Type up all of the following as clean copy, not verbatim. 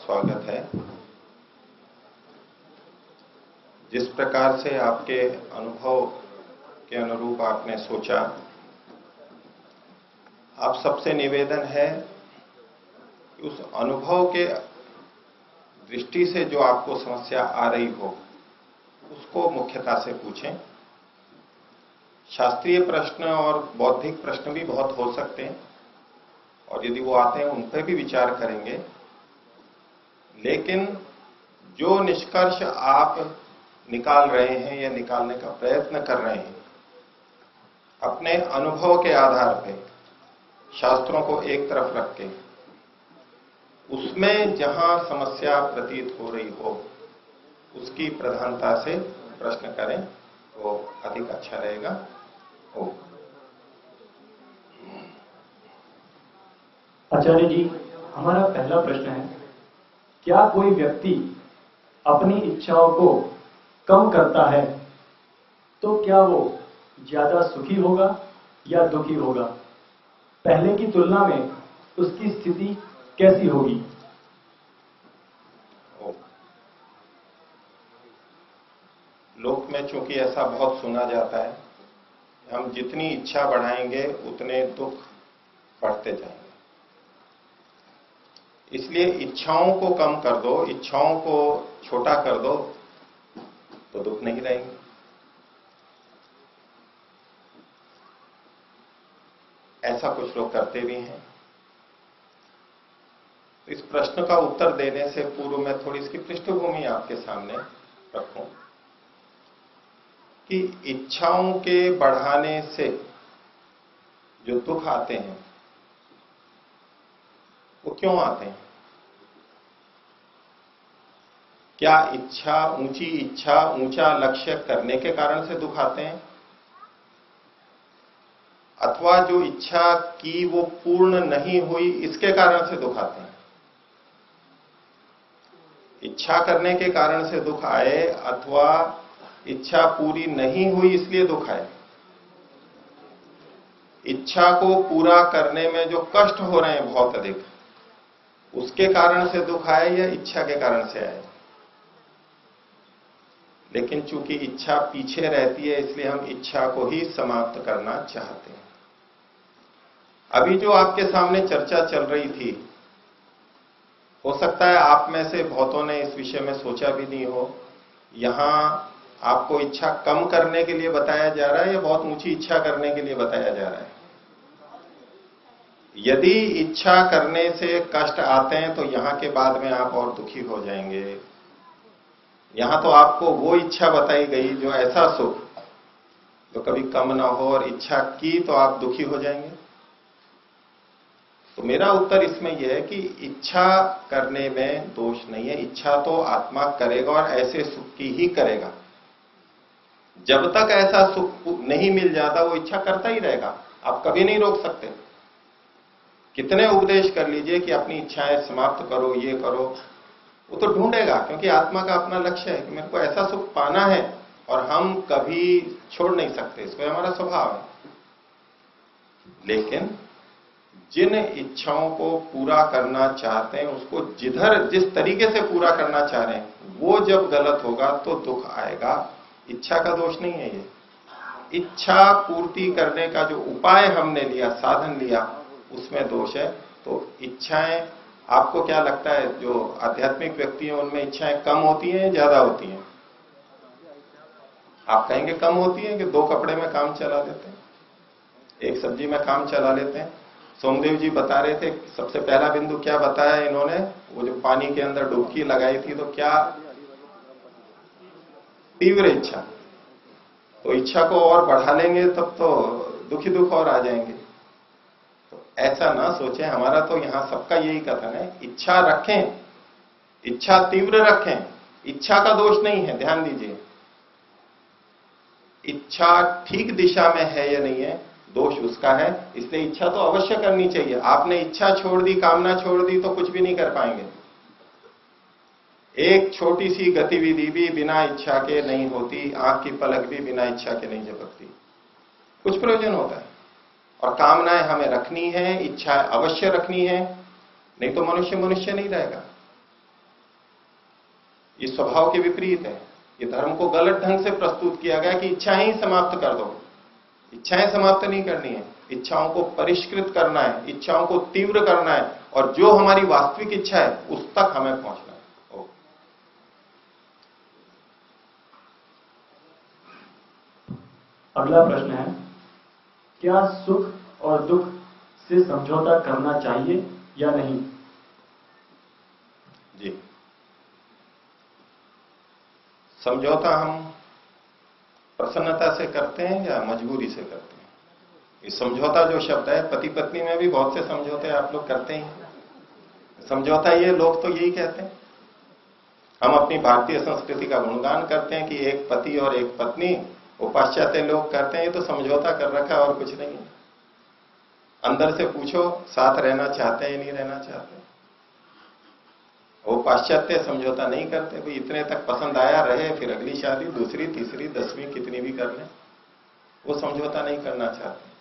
स्वागत है। जिस प्रकार से आपके अनुभव के अनुरूप आपने सोचा, आप सबसे निवेदन है कि उस अनुभव के दृष्टि से जो आपको समस्या आ रही हो उसको मुख्यता से पूछें। शास्त्रीय प्रश्न और बौद्धिक प्रश्न भी बहुत हो सकते हैं और यदि वो आते हैं उन पर भी विचार करेंगे, लेकिन जो निष्कर्ष आप निकाल रहे हैं या निकालने का प्रयत्न कर रहे हैं, अपने अनुभव के आधार पर शास्त्रों को एक तरफ रख के उसमें जहां समस्या प्रतीत हो रही हो उसकी प्रधानता से प्रश्न करें तो अधिक अच्छा रहेगा। आचार्य जी, हमारा पहला प्रश्न है, क्या कोई व्यक्ति अपनी इच्छाओं को कम करता है तो क्या वो ज्यादा सुखी होगा या दुखी होगा? पहले की तुलना में उसकी स्थिति कैसी होगी? लोक में चूंकि ऐसा बहुत सुना जाता है, हम जितनी इच्छा बढ़ाएंगे उतने दुख बढ़ते जाएंगे। इसलिए इच्छाओं को कम कर दो, इच्छाओं को छोटा कर दो तो दुख नहीं रहेंगे। ऐसा कुछ लोग करते भी हैं। इस प्रश्न का उत्तर देने से पूर्व मैं थोड़ी इसकी पृष्ठभूमि आपके सामने रखूं कि इच्छाओं के बढ़ाने से जो दुख आते हैं वो क्यों आते हैं? क्या ऊंची इच्छा, ऊंचा लक्ष्य करने के कारण से दुख आते हैं, अथवा जो इच्छा की वो पूर्ण नहीं हुई इसके कारण से दुख आते हैं? इच्छा करने के कारण से दुख आए अथवा इच्छा पूरी नहीं हुई इसलिए दुख आए? इच्छा को पूरा करने में जो कष्ट हो रहे हैं बहुत अधिक, उसके कारण से दुख आए या इच्छा के कारण से आए? लेकिन चूंकि इच्छा पीछे रहती है इसलिए हम इच्छा को ही समाप्त करना चाहते हैं। अभी जो आपके सामने चर्चा चल रही थी, हो सकता है आप में से बहुतों ने इस विषय में सोचा भी नहीं हो। यहां आपको इच्छा कम करने के लिए बताया जा रहा है या बहुत ऊंची इच्छा करने के लिए बताया जा रहा है? यदि इच्छा करने से कष्ट आते हैं तो यहां के बाद में आप और दुखी हो जाएंगे। यहां तो आपको वो इच्छा बताई गई जो ऐसा सुख जो कभी कम ना हो, और इच्छा की तो आप दुखी हो जाएंगे। तो मेरा उत्तर इसमें यह है कि इच्छा करने में दोष नहीं है। इच्छा तो आत्मा करेगा और ऐसे सुख की ही करेगा। जब तक ऐसा सुख नहीं मिल जाता वो इच्छा करता ही रहेगा, आप कभी नहीं रोक सकते। कितने उपदेश कर लीजिए कि अपनी इच्छाएं समाप्त करो, ये करो, वो तो ढूंढेगा, क्योंकि आत्मा का अपना लक्ष्य है कि मेरे को ऐसा सुख पाना है और हम कभी छोड़ नहीं सकते, इसको हमारा स्वभाव है। लेकिन जिन इच्छाओं को पूरा करना चाहते हैं उसको जिस तरीके से पूरा करना चाह रहे हैं वो जब गलत होगा तो दुख आएगा। इच्छा का दोष नहीं है ये। इच्छा पूर्ति करने का जो उपाय हमने लिया, साधन लिया, उसमें दोष है। तो इच्छाएं, आपको क्या लगता है जो आध्यात्मिक व्यक्ति हैं उनमें इच्छाएं कम होती हैं, ज्यादा होती हैं? आप कहेंगे कम होती हैं कि 2 कपड़े में काम चला लेते हैं, 1 सब्जी में काम चला लेते हैं। सोमदेव जी बता रहे थे, सबसे पहला बिंदु क्या बताया इन्होंने, वो जो पानी के अंदर डुबकी लगाई थी तो क्या? तीव्र इच्छा। तो इच्छा को और बढ़ा लेंगे तब तो दुख और आ जाएंगे। तो ऐसा ना सोचें। हमारा तो यहां सबका यही कथन है, इच्छा रखें, इच्छा तीव्र रखें। इच्छा का दोष नहीं है, ध्यान दीजिए। इच्छा ठीक दिशा में है या नहीं है, दोष उसका है। इसलिए इच्छा तो अवश्य करनी चाहिए। आपने इच्छा छोड़ दी, कामना छोड़ दी तो कुछ भी नहीं कर पाएंगे। एक छोटी सी गतिविधि भी बिना इच्छा के नहीं होती, आंख की पलक भी बिना इच्छा के नहीं झपकती। कुछ प्रयोजन होता है। और कामनाएं हमें रखनी है, इच्छाएं अवश्य रखनी है, नहीं तो मनुष्य नहीं रहेगा। ये स्वभाव के विपरीत है। ये धर्म को गलत ढंग से प्रस्तुत किया गया कि इच्छाएं ही समाप्त कर दो। इच्छाएं समाप्त नहीं करनी है, इच्छाओं को परिष्कृत करना है, इच्छाओं को तीव्र करना है, और जो हमारी वास्तविक इच्छा है उस तक हमें पहुंचना है। अगला प्रश्न है, क्या सुख और दुख से समझौता करना चाहिए या नहीं? जी, समझौता हम प्रसन्नता से करते हैं या मजबूरी से करते हैं? ये समझौता जो शब्द है, पति पत्नी में भी बहुत से समझौते आप लोग करते हैं। समझौता ये लोग तो यही कहते हैं। हम अपनी भारतीय संस्कृति का गुणगान करते हैं कि एक पति और एक पत्नी, वो पाश्चात्य लोग करते हैं ये तो समझौता कर रखा है और कुछ नहीं है। अंदर से पूछो साथ रहना चाहते हैं या नहीं रहना चाहते। वो पाश्चात्य समझौता नहीं करते, कोई इतने तक पसंद आया रहे, फिर अगली शादी, दूसरी, तीसरी, 10वीं कितनी भी कर लें, वो समझौता नहीं करना चाहते।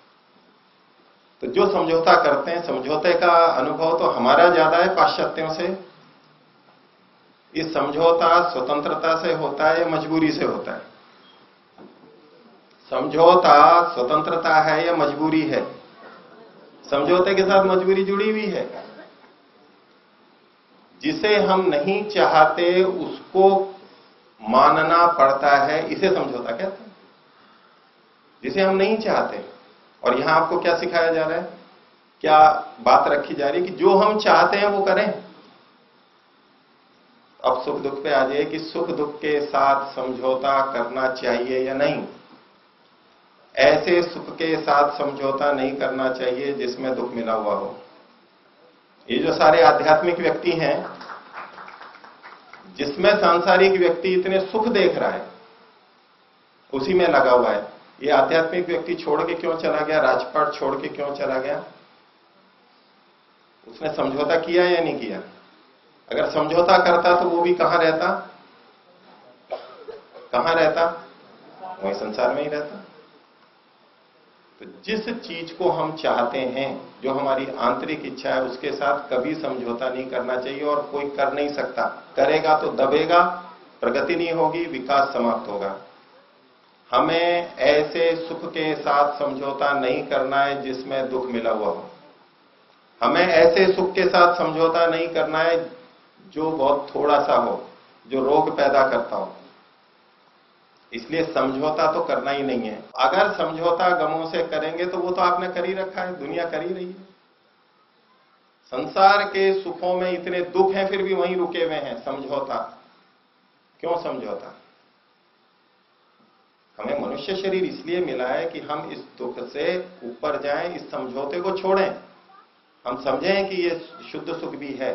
तो जो समझौता करते हैं, समझौते का अनुभव तो हमारा ज्यादा है पाश्चात्यों से। ये समझौता स्वतंत्रता से होता है या मजबूरी से होता है? समझौता स्वतंत्रता है या मजबूरी है? समझौते के साथ मजबूरी जुड़ी हुई है। जिसे हम नहीं चाहते उसको मानना पड़ता है, इसे समझौता कहते हैं। जिसे हम नहीं चाहते, और यहां आपको क्या सिखाया जा रहा है, क्या बात रखी जा रही है कि जो हम चाहते हैं वो करें। अब सुख दुख पे आ जाइए कि सुख दुख के साथ समझौता करना चाहिए या नहीं। ऐसे सुख के साथ समझौता नहीं करना चाहिए जिसमें दुख मिला हुआ हो। ये जो सारे आध्यात्मिक व्यक्ति हैं, जिसमें सांसारिक व्यक्ति इतने सुख देख रहा है, उसी में लगा हुआ है। ये आध्यात्मिक व्यक्ति छोड़ के क्यों चला गया, राजपाट छोड़ के क्यों चला गया? उसने समझौता किया या नहीं किया? अगर समझौता करता तो वो भी कहां रहता? कहां रहता? वही संसार में ही रहता। तो जिस चीज को हम चाहते हैं, जो हमारी आंतरिक इच्छा है, उसके साथ कभी समझौता नहीं करना चाहिए, और कोई कर नहीं सकता। करेगा तो दबेगा, प्रगति नहीं होगी, विकास समाप्त होगा। हमें ऐसे सुख के साथ समझौता नहीं करना है जिसमें दुख मिला हुआ हो। हमें ऐसे सुख के साथ समझौता नहीं करना है जो बहुत थोड़ा सा हो, जो रोग पैदा करता हो। इसलिए समझौता तो करना ही नहीं है। अगर समझौता गमों से करेंगे तो वो तो आपने कर ही रखा है, दुनिया कर ही रही है। संसार के सुखों में इतने दुख हैं, फिर भी वहीं रुके हुए हैं। समझौता क्यों? समझौता हमें मनुष्य शरीर इसलिए मिला है कि हम इस दुख से ऊपर जाएं, इस समझौते को छोड़ें। हम समझें कि ये शुद्ध सुख भी है।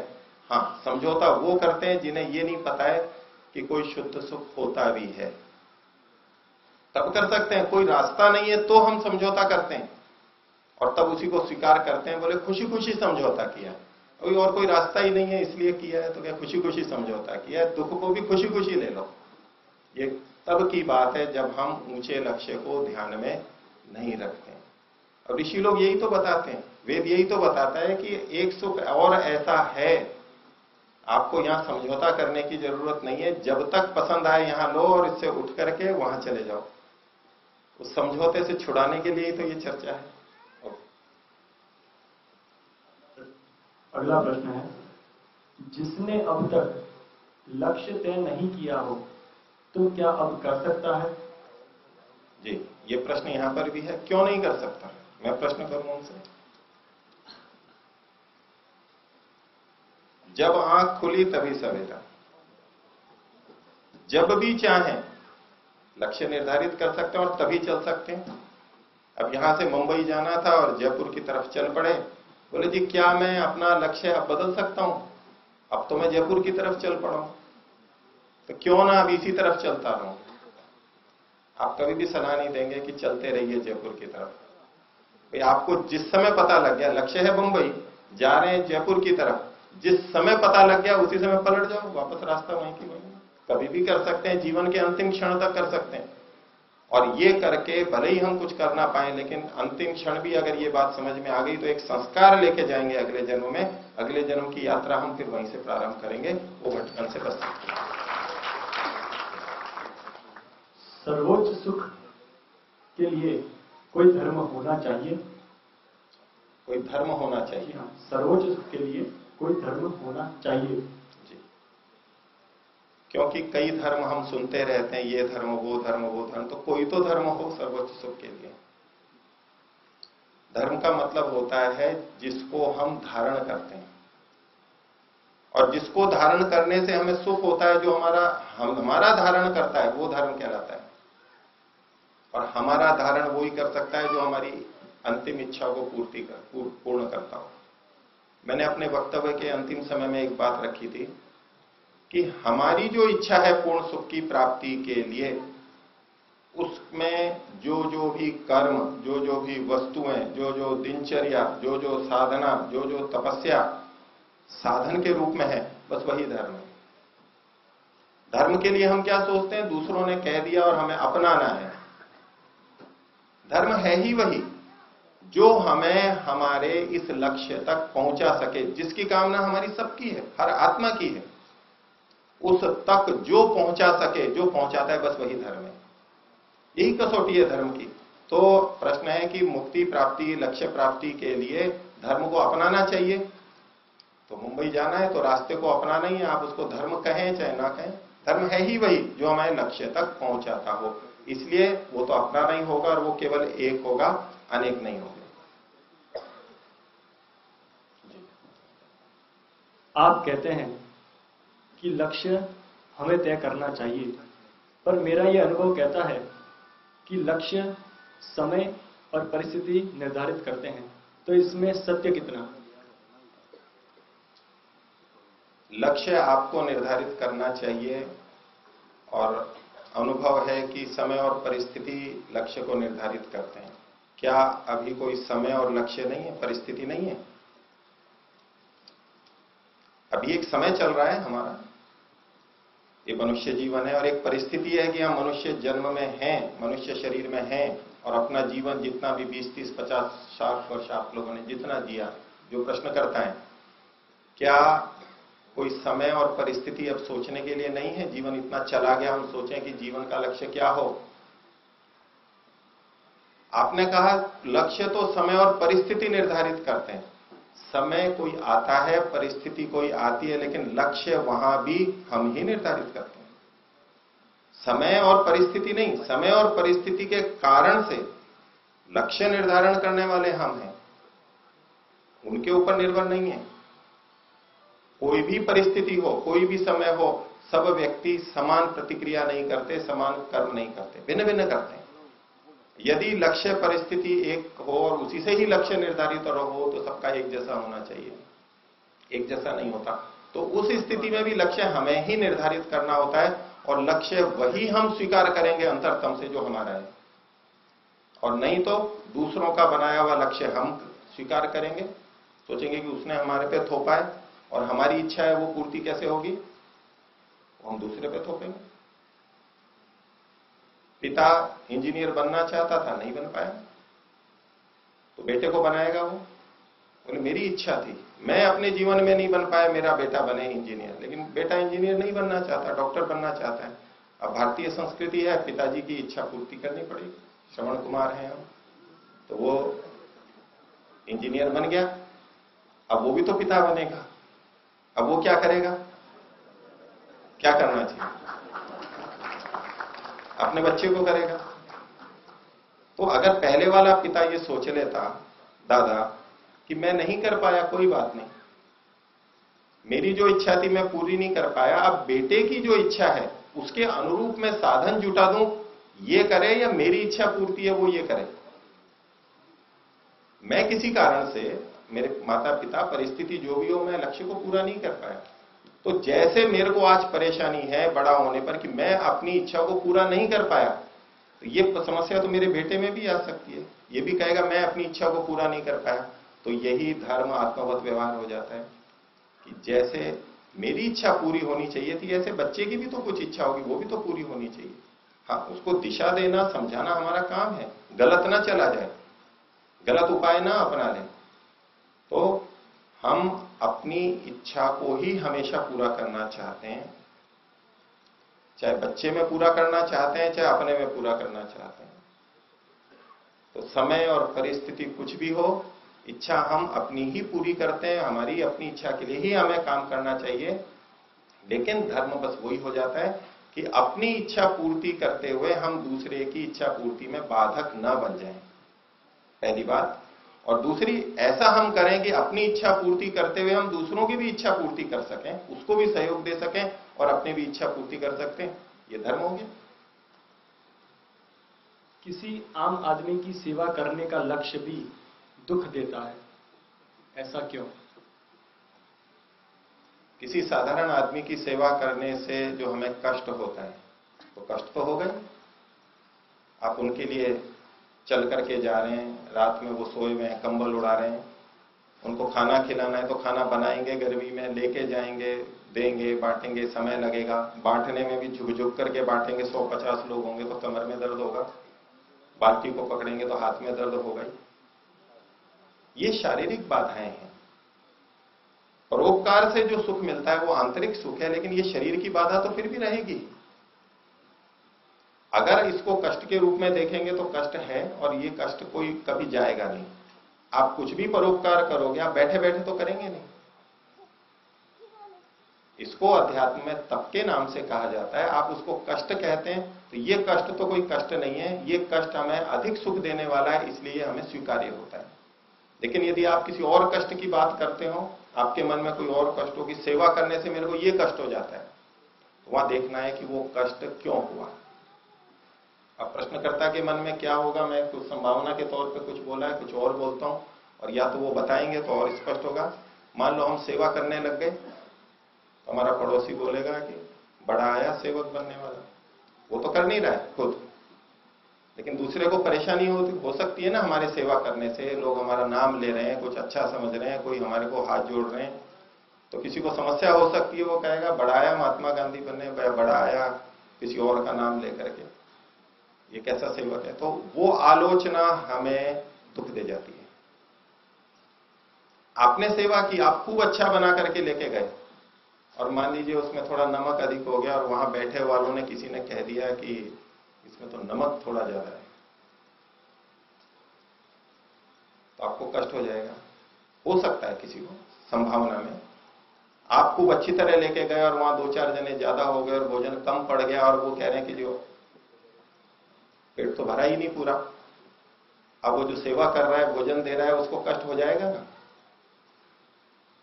हां, समझौता वो करते हैं जिन्हें ये नहीं पता है कि कोई शुद्ध सुख होता भी है, तब कर सकते हैं। कोई रास्ता नहीं है तो हम समझौता करते हैं, और तब उसी को स्वीकार करते हैं। बोले खुशी खुशी समझौता किया, और कोई रास्ता ही नहीं है इसलिए किया है, तो क्या खुशी खुशी समझौता किया है? दुख को भी खुशी खुशी ले लो। ये तब की बात है जब हम ऊंचे लक्ष्य को ध्यान में नहीं रखते हैं। और ऋषि लोग यही तो बताते हैं, वेद यही तो बताता है कि एक सुख और ऐसा है, आपको यहां समझौता करने की जरूरत नहीं है। जब तक पसंद आए यहां लो, और इससे उठ करके वहां चले जाओ। उस समझौते से छुड़ाने के लिए तो ये चर्चा है। अगला प्रश्न है, जिसने अब तक लक्ष्य तय नहीं किया हो तो क्या अब कर सकता है? जी, ये प्रश्न यहां पर भी है, क्यों नहीं कर सकता? मैं प्रश्न करूं उनसे। जब आंख खुली तभी सवेरा। जब भी चाहें लक्ष्य निर्धारित कर सकते हैं और तभी चल सकते हैं। अब यहां से मुंबई जाना था और जयपुर की तरफ चल पड़े। बोले जी क्या मैं अपना लक्ष्य अब बदल सकता हूं? अब तो मैं जयपुर की तरफ चल पड़ा हूं, तो क्यों ना अब इसी तरफ चलता रहूं? आप कभी भी सलाह नहीं देंगे कि चलते रहिए जयपुर की तरफ। भाई आपको जिस समय पता लग गया लक्ष्य है मुंबई, जा रहे हैं जयपुर की तरफ, जिस समय पता लग गया उसी समय पलट जाओ, वापस रास्ता वहीं की वहीं। कभी भी कर सकते हैं, जीवन के अंतिम क्षण तक कर सकते हैं। और ये करके भले ही हम कुछ कर ना पाए, लेकिन अंतिम क्षण भी अगर ये बात समझ में आ गई तो एक संस्कार लेके जाएंगे अगले जन्म में। अगले जन्म की यात्रा हम फिर वहीं से प्रारंभ करेंगे, वो भटकन से बच सकते हैं। सर्वोच्च सुख के लिए कोई धर्म होना चाहिए? कोई धर्म होना जी चाहिए। हाँ, सर्वोच्च सुख के लिए कोई धर्म होना चाहिए। जी, क्योंकि कई धर्म हम सुनते रहते हैं, ये धर्म वो धर्म वो धर्म, तो कोई तो धर्म हो सर्वोच्च सुख के लिए। धर्म का मतलब होता है जिसको हम धारण करते हैं, और जिसको धारण करने से हमें सुख होता है, जो हमारा धारण करता है, वो धर्म कहलाता है। और हमारा धारण वही कर सकता है जो हमारी अंतिम इच्छा को पूर्ण करता हो। मैंने अपने वक्तव्य के अंतिम समय में एक बात रखी थी कि हमारी जो इच्छा है पूर्ण सुख की प्राप्ति के लिए, उसमें जो जो भी कर्म, जो जो भी वस्तुएं, जो जो दिनचर्या, जो जो साधना, जो जो तपस्या साधन के रूप में है, बस वही धर्म है। धर्म के लिए हम क्या सोचते हैं, दूसरों ने कह दिया और हमें अपनाना है। धर्म है ही वही जो हमें हमारे इस लक्ष्य तक पहुंचा सके, जिसकी कामना हमारी सबकी है, हर आत्मा की है। उस तक जो पहुंचा सके, जो पहुंचाता है, बस वही धर्म है। यही कसौटी है धर्म की। तो प्रश्न है कि मुक्ति प्राप्ति, लक्ष्य प्राप्ति के लिए धर्म को अपनाना चाहिए। तो मुंबई जाना है तो रास्ते को अपनाना ही है, आप उसको धर्म कहें चाहे ना कहें, धर्म है ही वही जो हमारे लक्ष्य तक पहुंचाता हो। इसलिए वो तो अपनाना ही होगा, और वो केवल एक होगा, अनेक नहीं होंगे। आप कहते हैं कि लक्ष्य हमें तय करना चाहिए, पर मेरा यह अनुभव कहता है कि लक्ष्य समय और परिस्थिति निर्धारित करते हैं। तो इसमें सत्य कितना? लक्ष्य आपको निर्धारित करना चाहिए, और अनुभव है कि समय और परिस्थिति लक्ष्य को निर्धारित करते हैं। क्या अभी कोई समय और लक्ष्य नहीं है, परिस्थिति नहीं है? अभी एक समय चल रहा है हमारा, ये मनुष्य जीवन है, और एक परिस्थिति है कि हम मनुष्य जन्म में हैं, मनुष्य शरीर में हैं, और अपना जीवन जितना भी 20, 30, 50, 60 वर्ष आप लोगों ने जितना जिया, जो प्रश्न करता है, क्या कोई समय और परिस्थिति अब सोचने के लिए नहीं है? जीवन इतना चला गया, हम सोचें कि जीवन का लक्ष्य क्या हो। आपने कहा लक्ष्य तो समय और परिस्थिति निर्धारित करते हैं। समय कोई आता है, परिस्थिति कोई आती है, लेकिन लक्ष्य वहां भी हम ही निर्धारित करते हैं, समय और परिस्थिति नहीं। समय और परिस्थिति के कारण से लक्ष्य निर्धारण करने वाले हम हैं, उनके ऊपर निर्भर नहीं है। कोई भी परिस्थिति हो, कोई भी समय हो, सब व्यक्ति समान प्रतिक्रिया नहीं करते, समान कर्म नहीं करते, भिन्न भिन्न करते हैं। यदि लक्ष्य परिस्थिति एक हो और उसी से ही लक्ष्य निर्धारित हो, तो सबका एक जैसा होना चाहिए, एक जैसा नहीं होता। तो उस स्थिति में भी लक्ष्य हमें ही निर्धारित करना होता है, और लक्ष्य वही हम स्वीकार करेंगे अंतरतम से जो हमारा है, और नहीं तो दूसरों का बनाया हुआ लक्ष्य हम स्वीकार करेंगे, सोचेंगे कि उसने हमारे पे थोपा है, और हमारी इच्छा है वो पूर्ति कैसे होगी, वो हम दूसरे पे थोपेंगे। पिता इंजीनियर बनना चाहता था, नहीं बन पाया, तो बेटे को बनाएगा वो, बोले मेरी इच्छा थी, मैं अपने जीवन में नहीं बन पाया, मेरा बेटा बने इंजीनियर। लेकिन बेटा इंजीनियर नहीं बनना चाहता, डॉक्टर बनना चाहता है। अब भारतीय संस्कृति है, पिताजी की इच्छा पूर्ति करनी पड़ेगी। श्रवण कुमार हैं हम, तो वो इंजीनियर बन गया, अब वो भी तो पिता बनेगा। अब वो क्या करेगा, क्या करना चाहिए, अपने बच्चे को करेगा। तो अगर पहले वाला पिता ये सोच लेता, दादा, कि मैं नहीं कर पाया, कोई बात नहीं, मेरी जो इच्छा थी मैं पूरी नहीं कर पाया, अब बेटे की जो इच्छा है उसके अनुरूप मैं साधन जुटा दूं, ये करे, या मेरी इच्छा पूर्ति है वो ये करे। मैं किसी कारण से, मेरे माता पिता, परिस्थिति जो भी हो, मैं लक्ष्य को पूरा नहीं कर पाया, तो जैसे मेरे को आज परेशानी है बड़ा होने पर कि मैं अपनी इच्छा को पूरा नहीं कर पाया, तो ये समस्या तो मेरे बेटे में भी आ सकती है। ये भी कहेगा मैं अपनी इच्छा को पूरा नहीं कर पाया। तो यही धर्म आत्मवत व्यवहार हो जाता है कि जैसे मेरी इच्छा पूरी होनी चाहिए थी, ऐसे बच्चे की भी तो कुछ इच्छा होगी, वो भी तो पूरी होनी चाहिए। हाँ, उसको दिशा देना, समझाना हमारा काम है, गलत ना चला जाए, गलत उपाय ना अपना लें। तो हम अपनी इच्छा को ही हमेशा पूरा करना चाहते हैं, चाहे बच्चे में पूरा करना चाहते हैं, चाहे अपने में पूरा करना चाहते हैं। तो समय और परिस्थिति कुछ भी हो, इच्छा हम अपनी ही पूरी करते हैं, हमारी अपनी इच्छा के लिए ही हमें काम करना चाहिए। लेकिन धर्म बस वही हो जाता है कि अपनी इच्छा पूर्ति करते हुए हम दूसरे की इच्छा पूर्ति में बाधक न बन जाएं, पहली बात। और दूसरी, ऐसा हम करें कि अपनी इच्छा पूर्ति करते हुए हम दूसरों की भी इच्छा पूर्ति कर सकें, उसको भी सहयोग दे सकें और अपनी भी इच्छा पूर्ति कर सकते हैं। ये धर्म हो गया। किसी आम आदमी की सेवा करने का लक्ष्य भी दुख देता है, ऐसा क्यों? किसी साधारण आदमी की सेवा करने से जो हमें कष्ट होता है, तो कष्ट तो होगा ही। आप उनके लिए चल करके जा रहे हैं, रात में वो सोए हुए हैं, कंबल उड़ा रहे हैं, उनको खाना खिलाना है तो खाना बनाएंगे, गर्मी में लेके जाएंगे, देंगे, बांटेंगे, समय लगेगा। बांटने में भी झुक झुक करके बांटेंगे, 150 लोग होंगे तो कमर में दर्द होगा, बाल्टी को पकड़ेंगे तो हाथ में दर्द होगा ही। ये शारीरिक बाधाएं हैं। परोपकार से जो सुख मिलता है वो आंतरिक सुख है, लेकिन ये शरीर की बाधा तो फिर भी रहेगी। अगर इसको कष्ट के रूप में देखेंगे तो कष्ट है, और ये कष्ट कोई कभी जाएगा नहीं। आप कुछ भी परोपकार करोगे, आप बैठे बैठे तो करेंगे नहीं। इसको अध्यात्म में तप के नाम से कहा जाता है। आप उसको कष्ट कहते हैं तो ये कष्ट तो कोई कष्ट नहीं है, ये कष्ट हमें अधिक सुख देने वाला है, इसलिए हमें स्वीकार्य होता है। लेकिन यदि आप किसी और कष्ट की बात करते हो, आपके मन में कोई और कष्ट हो कि सेवा करने से मेरे को ये कष्ट हो जाता है, तो वहां देखना है कि वो कष्ट क्यों हुआ। अब प्रश्नकर्ता के मन में क्या होगा, मैं कुछ संभावना के तौर पे कुछ बोला है, कुछ और बोलता हूं, और या तो वो बताएंगे तो और स्पष्ट होगा। मान लो हम सेवा करने लग गए, तो हमारा पड़ोसी बोलेगा कि बड़ा आया सेवक बनने वाला। वो तो कर नहीं रहा है खुद, लेकिन दूसरे को परेशानी हो सकती है ना हमारे सेवा करने से। लोग हमारा नाम ले रहे हैं, कुछ अच्छा समझ रहे हैं, कोई हमारे को हाथ जोड़ रहे हैं, तो किसी को समस्या हो सकती है। वो कहेगा बड़ा आया महात्मा गांधी बनने, बड़ा आया किसी और का नाम लेकर के, ये कैसा सेवक है। तो वो आलोचना हमें दुख दे जाती है। आपने सेवा की, आप खूब अच्छा बना करके लेके गए, और मान लीजिए उसमें थोड़ा नमक अधिक हो गया, और वहां बैठे वालों ने किसी ने कह दिया कि इसमें तो नमक थोड़ा ज्यादा है, तो आपको कष्ट हो जाएगा। हो सकता है किसी को, संभावना में। आप खूब अच्छी तरह लेके गए और वहां 2-4 जने ज्यादा हो गए और भोजन कम पड़ गया, और वो कह रहे हैं कि जो पेट तो भरा ही नहीं पूरा। अब वो जो सेवा कर रहा है, भोजन दे रहा है, उसको कष्ट हो जाएगा ना।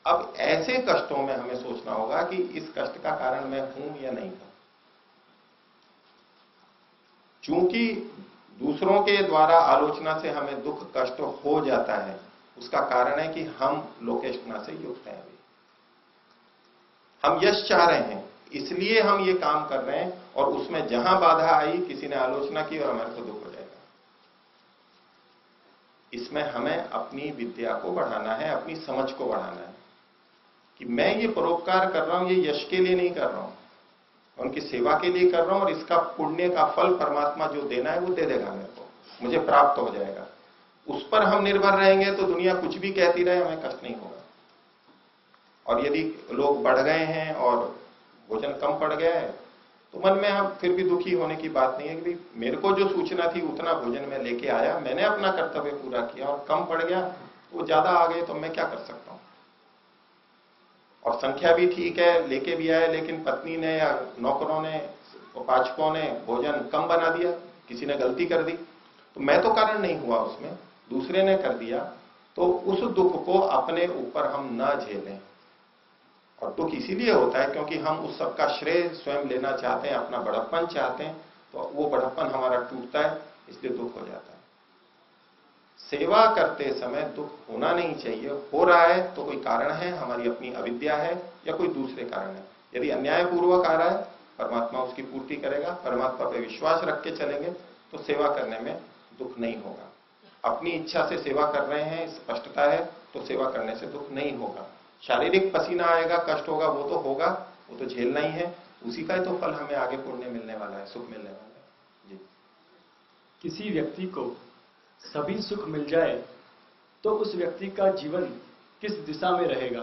अब ऐसे कष्टों में हमें सोचना होगा कि इस कष्ट का कारण मैं हूं या नहीं हूं। चूंकि दूसरों के द्वारा आलोचना से हमें दुख कष्ट हो जाता है, उसका कारण है कि हम लोकेष्ठा से युक्त हैं। अभी हम यश चाह रहे हैं, इसलिए हम ये काम कर रहे हैं, और उसमें जहां बाधा आई, किसी ने आलोचना की और हमारे को दुख हो जाएगा। इसमें हमें अपनी विद्या को बढ़ाना है, अपनी समझ को बढ़ाना है कि मैं ये परोपकार कर रहा हूं, ये यश के लिए नहीं कर रहा हूं, उनकी सेवा के लिए कर रहा हूं, और इसका पुण्य का फल परमात्मा जो देना है वो दे देगा मेरे को, मुझे प्राप्त हो जाएगा। उस पर हम निर्भर रहेंगे तो दुनिया कुछ भी कहती रहे, हमें कष्ट नहीं होगा। और यदि लोग बढ़ गए हैं और भोजन कम पड़ गया है, तो मन में हम फिर भी दुखी होने की बात नहीं है कि भाई मेरे को जो सूचना थी उतना भोजन में लेके आया, मैंने अपना कर्तव्य पूरा किया, और कम पड़ गया, वो ज्यादा आ गए, तो मैं क्या कर सकता हूं। और संख्या भी ठीक है, लेके भी आए, लेकिन पत्नी ने या नौकरों ने, पाचकों ने भोजन कम बना दिया, किसी ने गलती कर दी, तो मैं तो कारण नहीं हुआ उसमें, दूसरे ने कर दिया। तो उस दुख को अपने ऊपर हम ना झेलें। और दुख इसीलिए होता है क्योंकि हम उस सबका श्रेय स्वयं लेना चाहते हैं, अपना बड़प्पन चाहते हैं, तो वो बड़प्पन हमारा टूटता है, इसलिए दुख हो जाता है। सेवा करते समय दुख होना नहीं चाहिए। हो रहा है तो कोई कारण है, हमारी अपनी अविद्या है या कोई दूसरे कारण है। यदि अन्यायपूर्वक आ रहा है, परमात्मा उसकी पूर्ति करेगा। परमात्मा पर विश्वास रख के चलेंगे तो सेवा करने में दुख नहीं होगा। अपनी इच्छा से सेवा कर रहे हैं, स्पष्टता है, तो सेवा करने से दुख नहीं होगा। शारीरिक पसीना आएगा, कष्ट होगा, वो तो होगा, वो तो झेलना ही है, उसी का ही तो फल हमें आगे पुण्य मिलने वाला है, सुख मिलने वाला है। जी। किसी व्यक्ति को सभी सुख मिल जाए तो उस व्यक्ति का जीवन किस दिशा में रहेगा?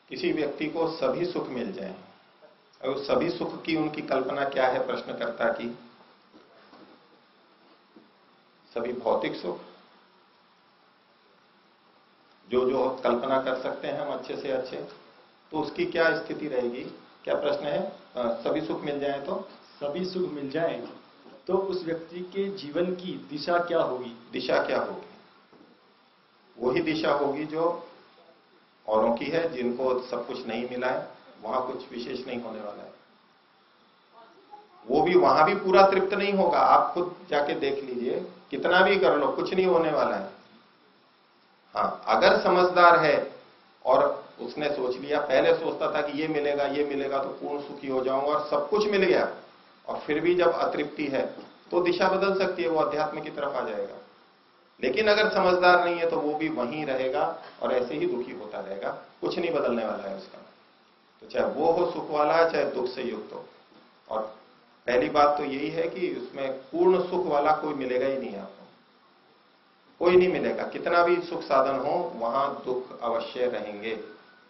किसी व्यक्ति को सभी सुख मिल जाए और सभी सुख की उनकी कल्पना क्या है प्रश्नकर्ता की? सभी भौतिक सुख, जो जो कल्पना कर सकते हैं हम अच्छे से अच्छे, तो उसकी क्या स्थिति रहेगी? क्या प्रश्न है? सभी सुख मिल जाए तो? सभी सुख मिल जाए तो उस व्यक्ति के जीवन की दिशा क्या होगी? दिशा क्या होगी? वही दिशा होगी जो औरों की है, जिनको सब कुछ नहीं मिला है, वहां कुछ विशेष नहीं होने वाला है। वो भी वहां भी पूरा तृप्त नहीं होगा। आप खुद जाके देख लीजिए, कितना भी कर लो कुछ नहीं होने वाला है। हाँ, अगर समझदार है और उसने सोच लिया, पहले सोचता था कि ये मिलेगा तो पूर्ण सुखी हो जाऊंगा, और सब कुछ मिल गया, और फिर भी जब अतृप्ति है तो दिशा बदल सकती है, वो अध्यात्म की तरफ आ जाएगा। लेकिन अगर समझदार नहीं है तो वो भी वहीं रहेगा और ऐसे ही दुखी होता रहेगा, कुछ नहीं बदलने वाला है उसका। तो चाहे वो हो सुख वाला, चाहे दुख से युक्त हो। और पहली बात तो यही है कि उसमें पूर्ण सुख वाला कोई मिलेगा ही नहीं आपको, कोई नहीं मिलेगा। कितना भी सुख साधन हो, वहां दुख अवश्य रहेंगे,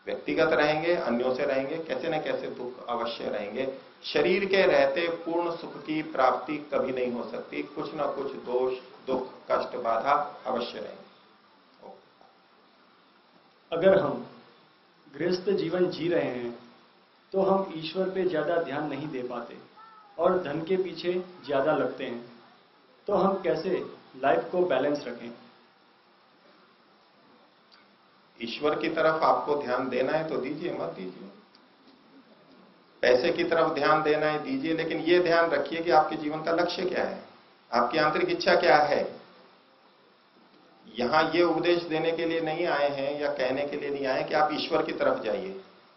व्यक्तिगत रहेंगे, अन्यों से रहेंगे, कैसे न कैसे दुख अवश्य रहेंगे। शरीर के रहते पूर्ण सुख की प्राप्ति कभी नहीं हो सकती, कुछ ना कुछ दोष, दुख, कष्ट, बाधा अवश्य रहेंगे। अगर हम गृहस्थ जीवन जी रहे हैं तो हम ईश्वर पे ज्यादा ध्यान नहीं दे पाते और धन के पीछे ज्यादा लगते हैं, तो हम कैसे लाइफ को बैलेंस रखें? ईश्वर की तरफ आपको ध्यान देना है तो दीजिए, मत दीजिए। पैसे की तरफ ध्यान देना है दीजिए, लेकिन यह ध्यान रखिए कि आपके जीवन का लक्ष्य क्या है, आपकी आंतरिक इच्छा क्या है। यहां ये उपदेश देने के लिए नहीं आए हैं या कहने के लिए नहीं आए कि आप ईश्वर की तरफ जाइए।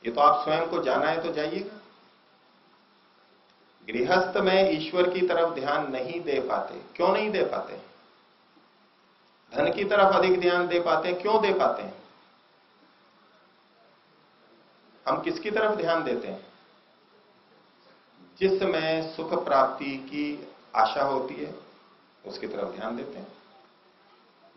ये तो आप स्वयं को जाना है तो जाइएगा। गृहस्थ में ईश्वर की तरफ ध्यान नहीं दे पाते। क्यों नहीं दे पाते? धन की तरफ अधिक ध्यान दे पाते हैं। क्यों दे पाते हैं? हम किसकी तरफ ध्यान देते हैं? जिसमें सुख प्राप्ति की आशा होती है उसकी तरफ ध्यान देते हैं।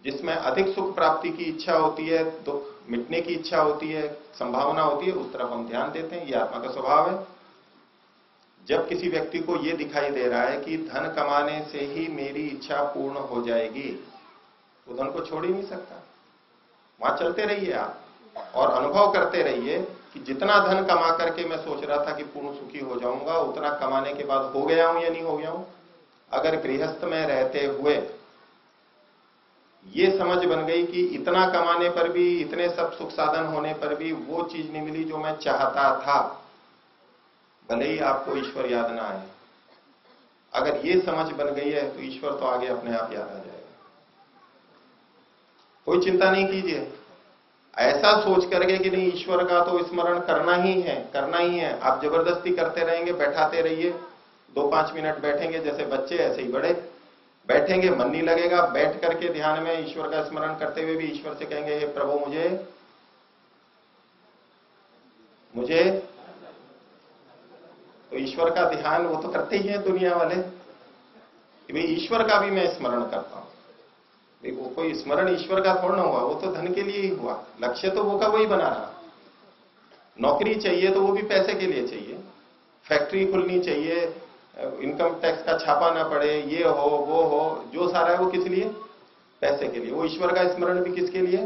जिसमें अधिक सुख प्राप्ति की इच्छा होती है, दुख मिटने की इच्छा होती है, संभावना होती है, उस तरफ हम ध्यान देते हैं। यह आत्मा का स्वभाव है। जब किसी व्यक्ति को यह दिखाई दे रहा है कि धन कमाने से ही मेरी इच्छा पूर्ण हो जाएगी, तो धन को छोड़ ही नहीं सकता। वहां चलते रहिए आप और अनुभव करते रहिए कि जितना धन कमा करके मैं सोच रहा था कि पूर्ण सुखी हो जाऊंगा, उतना कमाने के बाद हो गया हूं या नहीं हो गया हूं। अगर गृहस्थ में रहते हुए ये समझ बन गई कि इतना कमाने पर भी, इतने सब सुख साधन होने पर भी वो चीज नहीं मिली जो मैं चाहता था, भले ही आपको ईश्वर याद ना आए, अगर ये समझ बन गई है तो ईश्वर तो आगे अपने आप याद आ जाएगा। कोई चिंता नहीं कीजिए। ऐसा सोच करके कि नहीं ईश्वर का तो स्मरण करना ही है, करना ही है, आप जबरदस्ती करते रहेंगे, बैठाते रहिए। 2-5 मिनट बैठेंगे, जैसे बच्चे ऐसे ही बड़े बैठेंगे, मन नहीं लगेगा। बैठ करके ध्यान में ईश्वर का स्मरण करते हुए भी ईश्वर से कहेंगे, हे प्रभु मुझे तो ईश्वर का ध्यान वो तो करते ही है दुनिया वाले कि भाई ईश्वर का भी मैं स्मरण करता हूं। वो कोई स्मरण ईश्वर का थोड़ा ना हुआ, वो तो धन के लिए ही हुआ। लक्ष्य तो वो का वही बना रहा। नौकरी चाहिए तो वो भी पैसे के लिए चाहिए। फैक्ट्री खुलनी चाहिए, इनकम टैक्स का छापा ना पड़े, ये हो वो हो, जो सारा है वो किस लिए? पैसे के लिए। वो ईश्वर का स्मरण भी किसके लिए?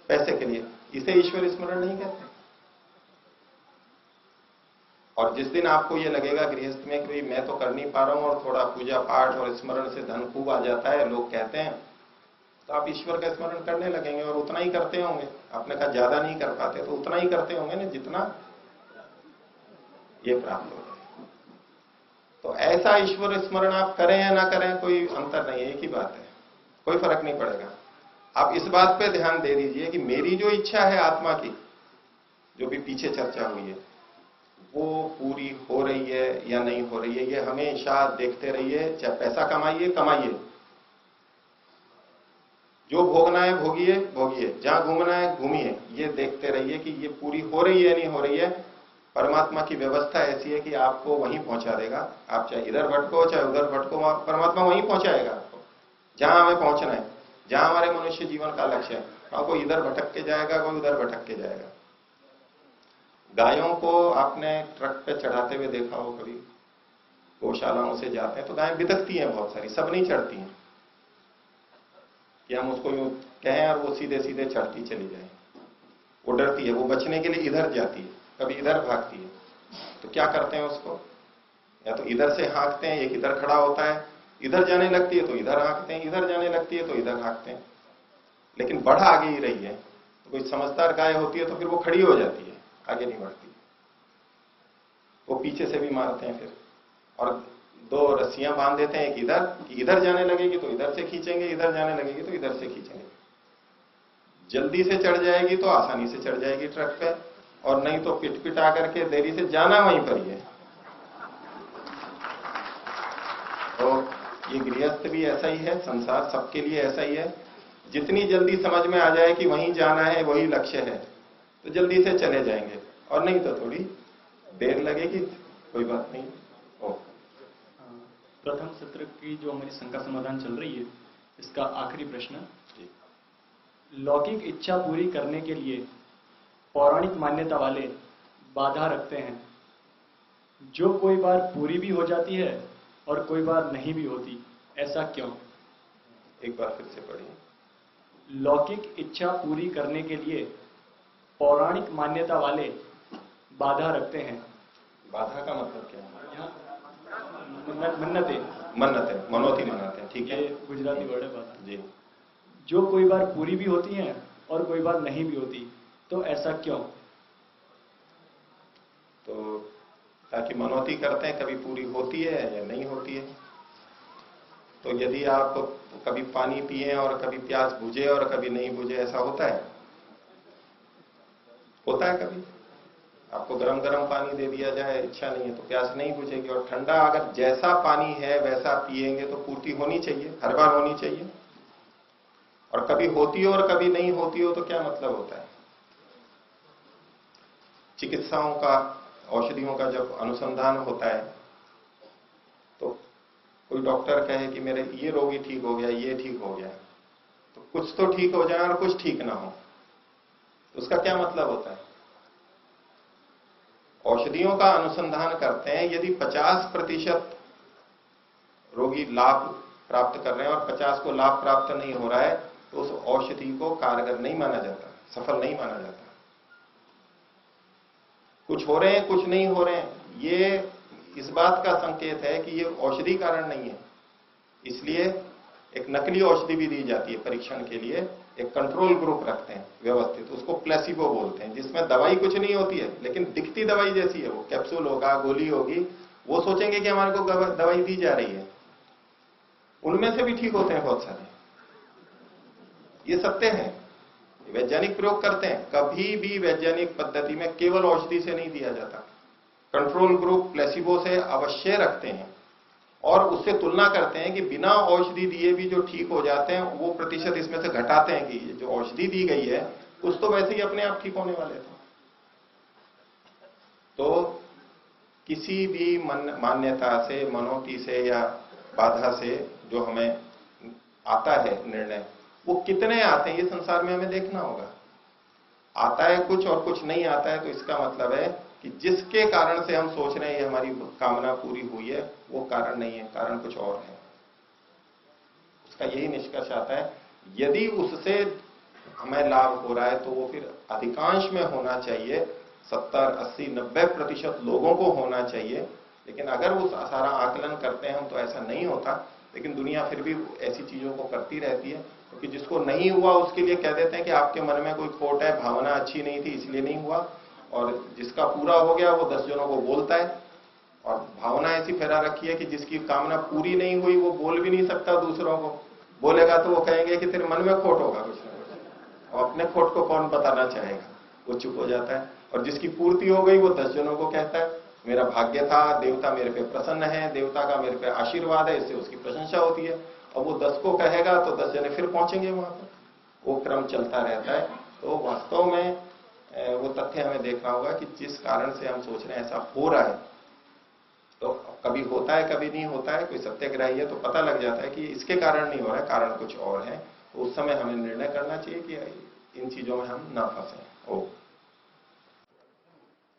पैसे के लिए। इसे ईश्वर स्मरण नहीं कहते। और जिस दिन आपको ये लगेगा गृहस्थ में कि मैं तो कर नहीं पा रहा हूं और थोड़ा पूजा पाठ और स्मरण से धन खूब आ जाता है, लोग कहते हैं, तो आप ईश्वर का स्मरण करने लगेंगे और उतना ही करते होंगे। आपने कहा ज्यादा नहीं कर पाते, तो उतना ही करते होंगे ना जितना ये प्राप्त हो जाए। तो ऐसा ईश्वर स्मरण आप करें या ना करें कोई अंतर नहीं है, एक ही बात है, कोई फर्क नहीं पड़ेगा। आप इस बात पे ध्यान दे दीजिए कि मेरी जो इच्छा है आत्मा की, जो भी पीछे चर्चा हुई है, वो पूरी हो रही है या नहीं हो रही है, ये हमेशा देखते रहिए। चाहे पैसा कमाइए, जो भोगना है भोगिए, जहां घूमना है घूमिए, ये देखते रहिए कि ये पूरी हो रही है नहीं हो रही है। परमात्मा की व्यवस्था ऐसी है कि आपको वहीं पहुंचा देगा। आप चाहे इधर भटको चाहे उधर भटको, परमात्मा वहीं पहुंचाएगा आपको जहां हमें पहुंचना है, जहां हमारे मनुष्य जीवन का लक्ष्य है। कोई इधर भटक के जाएगा, कोई उधर भटक के जाएगा। गायों को आपने ट्रक पे चढ़ाते हुए देखा हो कभी? गौशालाओं से जाते हैं तो गायें बिदकती हैं बहुत सारी, सब नहीं चढ़ती हैं कि हम उसको यूं कहें और वो सीधे सीधे चढ़ती चली जाए। वो डरती है, वो बचने के लिए इधर जाती है, कभी इधर भागती है। तो क्या करते हैं उसको, या तो इधर से हाँकते हैं, एक इधर खड़ा होता है, इधर जाने लगती है तो इधर हाँकते हैं, इधर जाने लगती है तो इधर हाँकते हैं, लेकिन बढ़ आगे ही रही है। तो कोई समझदार गाय होती है तो फिर वो खड़ी हो जाती है, आगे नहीं बढ़ती। वो पीछे से भी मारते हैं फिर, और दो रस्सियां बांध देते हैं, एक इधर कि इधर जाने लगेगी तो इधर से खींचेंगे, इधर जाने लगेगी तो इधर से खींचेंगे। जल्दी से चढ़ जाएगी तो आसानी से चढ़ जाएगी ट्रक पे, और नहीं तो पिट पिटा करके देरी से जाना वहीं पर ही है। तो ये गृहस्थ भी ऐसा ही है, संसार सबके लिए ऐसा ही है। जितनी जल्दी समझ में आ जाए कि वहीं जाना है, वही लक्ष्य है, तो जल्दी से चले जाएंगे, और नहीं तो थोड़ी देर लगेगी, कोई बात नहीं। प्रथम सत्र की जो हमारी शंका समाधान चल रही है, इसका आखिरी प्रश्न, लौकिक इच्छा पूरी करने के लिए पौराणिक मान्यता वाले बाधा रखते हैं, जो कोई बार पूरी भी हो जाती है और कोई बार नहीं भी होती, ऐसा क्यों? एक बार फिर से पढ़िए। लौकिक इच्छा पूरी करने के लिए पौराणिक मान्यता वाले बाधा रखते हैं। बाधा का मतलब क्या है? मन्नतें, मन्नतें, मनोती मनाते हैं, ठीक है, गुजराती वर्ड है बाधा जी। जो कोई बार पूरी भी होती हैं और कोई बार नहीं भी होती, तो ऐसा क्यों? तो ताकि मनोती करते हैं, कभी पूरी होती है या नहीं होती है। तो यदि आप कभी पानी पिए और कभी प्यास बुझे और कभी नहीं बुझे, ऐसा होता है? होता है कभी? आपको गरम गरम पानी दे दिया जाए, इच्छा नहीं है तो प्यास नहीं बुझेगी, और ठंडा अगर जैसा पानी है वैसा पिएंगे तो पूर्ति होनी चाहिए, हर बार होनी चाहिए। और कभी होती हो और कभी नहीं होती हो तो क्या मतलब होता है? चिकित्साओं का, औषधियों का जब अनुसंधान होता है तो कोई डॉक्टर कहे कि मेरे ये रोगी ठीक हो गया, ये ठीक हो गया, तो कुछ तो ठीक हो जाए और कुछ ठीक ना हो, तो उसका क्या मतलब होता है? औषधियों का अनुसंधान करते हैं, यदि 50% रोगी लाभ प्राप्त कर रहे हैं और 50 को लाभ प्राप्त नहीं हो रहा है, तो उस औषधि को कारगर नहीं माना जाता, सफल नहीं माना जाता। कुछ हो रहे हैं, कुछ नहीं हो रहे हैं, ये इस बात का संकेत है कि ये औषधि कारण नहीं है। इसलिए एक नकली औषधि भी दी जाती है परीक्षण के लिए, एक कंट्रोल ग्रुप रखते हैं व्यवस्थित, उसको प्लेसिबो बोलते हैं, जिसमें दवाई कुछ नहीं होती है लेकिन दिखती दवाई जैसी है। वो कैप्सूल होगा, गोली होगी, वो सोचेंगे कि हमारे को दवाई दी जा रही है, उनमें से भी ठीक होते हैं बहुत सारे। ये सत्य है, वैज्ञानिक प्रयोग करते हैं। कभी भी वैज्ञानिक पद्धति में केवल औषधि से नहीं दिया जाता, कंट्रोल ग्रुप प्लेसिबो से अवश्य रखते हैं, और उससे तुलना करते हैं कि बिना औषधि दिए भी जो ठीक हो जाते हैं, वो प्रतिशत इसमें से घटाते हैं कि जो औषधि दी गई है कुछ तो वैसे ही अपने आप ठीक होने वाले थे। तो किसी भी मान्यता से, मनोती से या बाधा से जो हमें आता है निर्णय, वो कितने आते हैं ये संसार में हमें देखना होगा। आता है कुछ और कुछ नहीं आता है, तो इसका मतलब है कि जिसके कारण से हम सोच रहे हैं ये हमारी कामना पूरी हुई है, वो कारण नहीं है, कारण कुछ और है। उसका यही निष्कर्ष आता है, यदि उससे हमें लाभ हो रहा है तो वो फिर अधिकांश में होना चाहिए, 70, 80, 90% लोगों को होना चाहिए। लेकिन अगर वो सारा आकलन करते हैं हम तो ऐसा नहीं होता, लेकिन दुनिया फिर भी ऐसी चीजों को करती रहती है, क्योंकि जिसको नहीं हुआ उसके लिए कह देते हैं कि आपके मन में कोई खोट है, भावना अच्छी नहीं थी इसलिए नहीं हुआ, और जिसका पूरा हो गया वो 10 जनों को बोलता है। और भावना ऐसी फैला रखी है कि जिसकी कामना पूरी नहीं हुई वो बोल भी नहीं सकता, दूसरों को बोलेगा तो वो कहेंगे कि तेरे मन में खोट होगा कुछ ना कुछ, और अपने खोट को कौन बताना चाहेगा, वो चुप हो जाता है। और जिसकी पूर्ति हो गई वो 10 जनों को कहता है मेरा भाग्य था, देवता मेरे पे प्रसन्न है, देवता का मेरे पे आशीर्वाद है, इससे उसकी प्रशंसा होती है। और वो 10 को कहेगा तो 10 जने फिर पहुंचेंगे वहां पर, वो क्रम चलता रहता है। तो वास्तव में वो तथ्य हमें देखना होगा कि जिस कारण से हम सोच रहे हैं ऐसा हो रहा है, तो कभी होता है कभी नहीं होता है, कोई सत्याग्रही है तो पता लग जाता है कि इसके कारण नहीं हो रहा है, कारण कुछ और है। तो उस समय हमें निर्णय करना चाहिए कि इन चीजों में हम ना फंसे।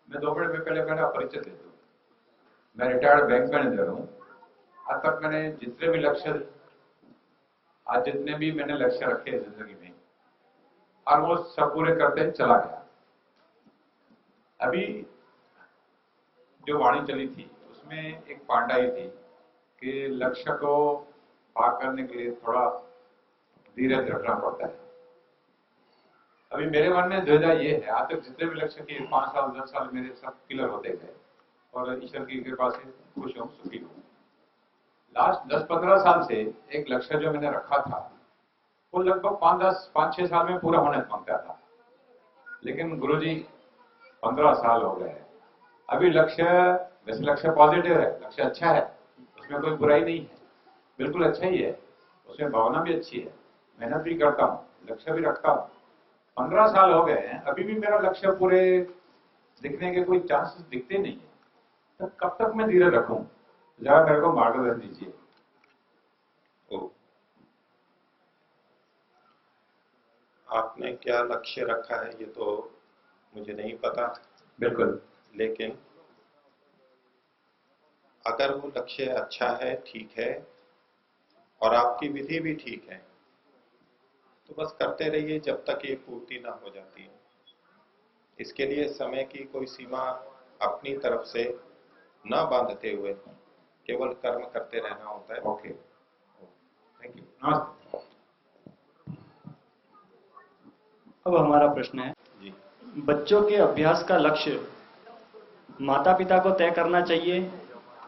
मैं 2 मिनट में पहले मेरा परिचय दे दूं। मैं रिटायर्ड बैंक मैनेजर हूं। आज तक मैंने जितने भी लक्ष्य रखे जिंदगी में, ऑलमोस्ट सब पूरे करते चला गया। अभी जो वाणी चली थी उसमें एक पांडाई थी कि लक्ष्य को पार करने के लिए थोड़ा धीरज रखना पड़ता है। अभी मेरे मन में दुविधा ये है, आज तक जितने भी लक्ष्य किए 5 साल 10 साल मेरे सब क्लियर होते गए और ईश्वर की कृपा से खुश हूं, सुखी हूं। लास्ट 10-15 साल से एक लक्ष्य जो मैंने रखा था वो लगभग 5-6 साल में पूरा होने मांगता था, लेकिन गुरुजी 15 साल हो गए। अभी वैसे लक्ष्य पॉजिटिव है, लक्ष्य अच्छा है, उसमें कोई बुराई नहीं है, बिल्कुल अच्छा ही है, उसमें भावना भी अच्छी है, मेहनत भी करता हूँ, लक्ष्य भी रखता हूँ। 15 साल हो गए हैं, अभी भी मेरा लक्ष्य पूरे दिखने के कोई चांसेस दिखते नहीं है। तो कब तक मैं धीरे रखूं? जरा मेरे को मार्गदर्शन दीजिए। आपने क्या लक्ष्य रखा है ये तो मुझे नहीं पता। बिल्कुल। लेकिन अगर वो लक्ष्य अच्छा है, ठीक है, और आपकी विधि भी ठीक है, तो बस करते रहिए जब तक ये पूर्ति ना हो जाती है। इसके लिए समय की कोई सीमा अपनी तरफ से ना बांधते हुए केवल कर्म करते रहना होता है। ओके, थैंक यू, नमस्ते। अब हमारा प्रश्न है जी। बच्चों के अभ्यास का लक्ष्य माता पिता को तय करना चाहिए